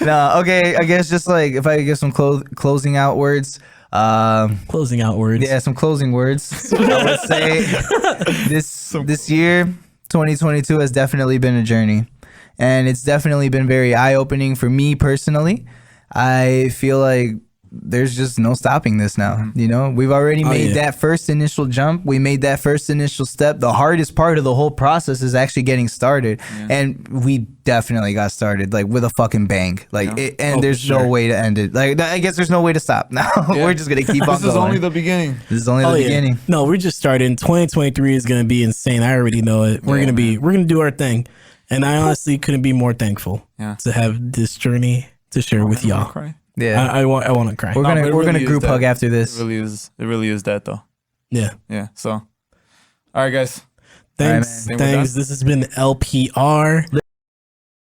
No, okay. I guess just like if I could give some closing out words. Closing out words. Yeah, some closing words. I would say this year, 2022, has definitely been a journey, and it's definitely been very eye-opening for me personally. I feel like there's just no stopping this now. You know, we've already made that first initial jump. We made that first initial step. The hardest part of the whole process is actually getting started, and we definitely got started like with a fucking bang. Like, and there's no way to end it. Like, I guess there's no way to stop now. We're just gonna keep on This is going. only the beginning. This is only the beginning. No, we're just starting. 2023 is gonna be insane. I already know it. We're gonna do our thing, and I honestly couldn't be more thankful Yeah. to have this journey to share with y'all. Cry. Yeah. I want to cry. We're No, gonna but it we're really gonna is group that. hug after It this. really is that though. Yeah. Yeah. So, all right, guys. Thanks. man. Think we're Thanks. done? This has been LPR.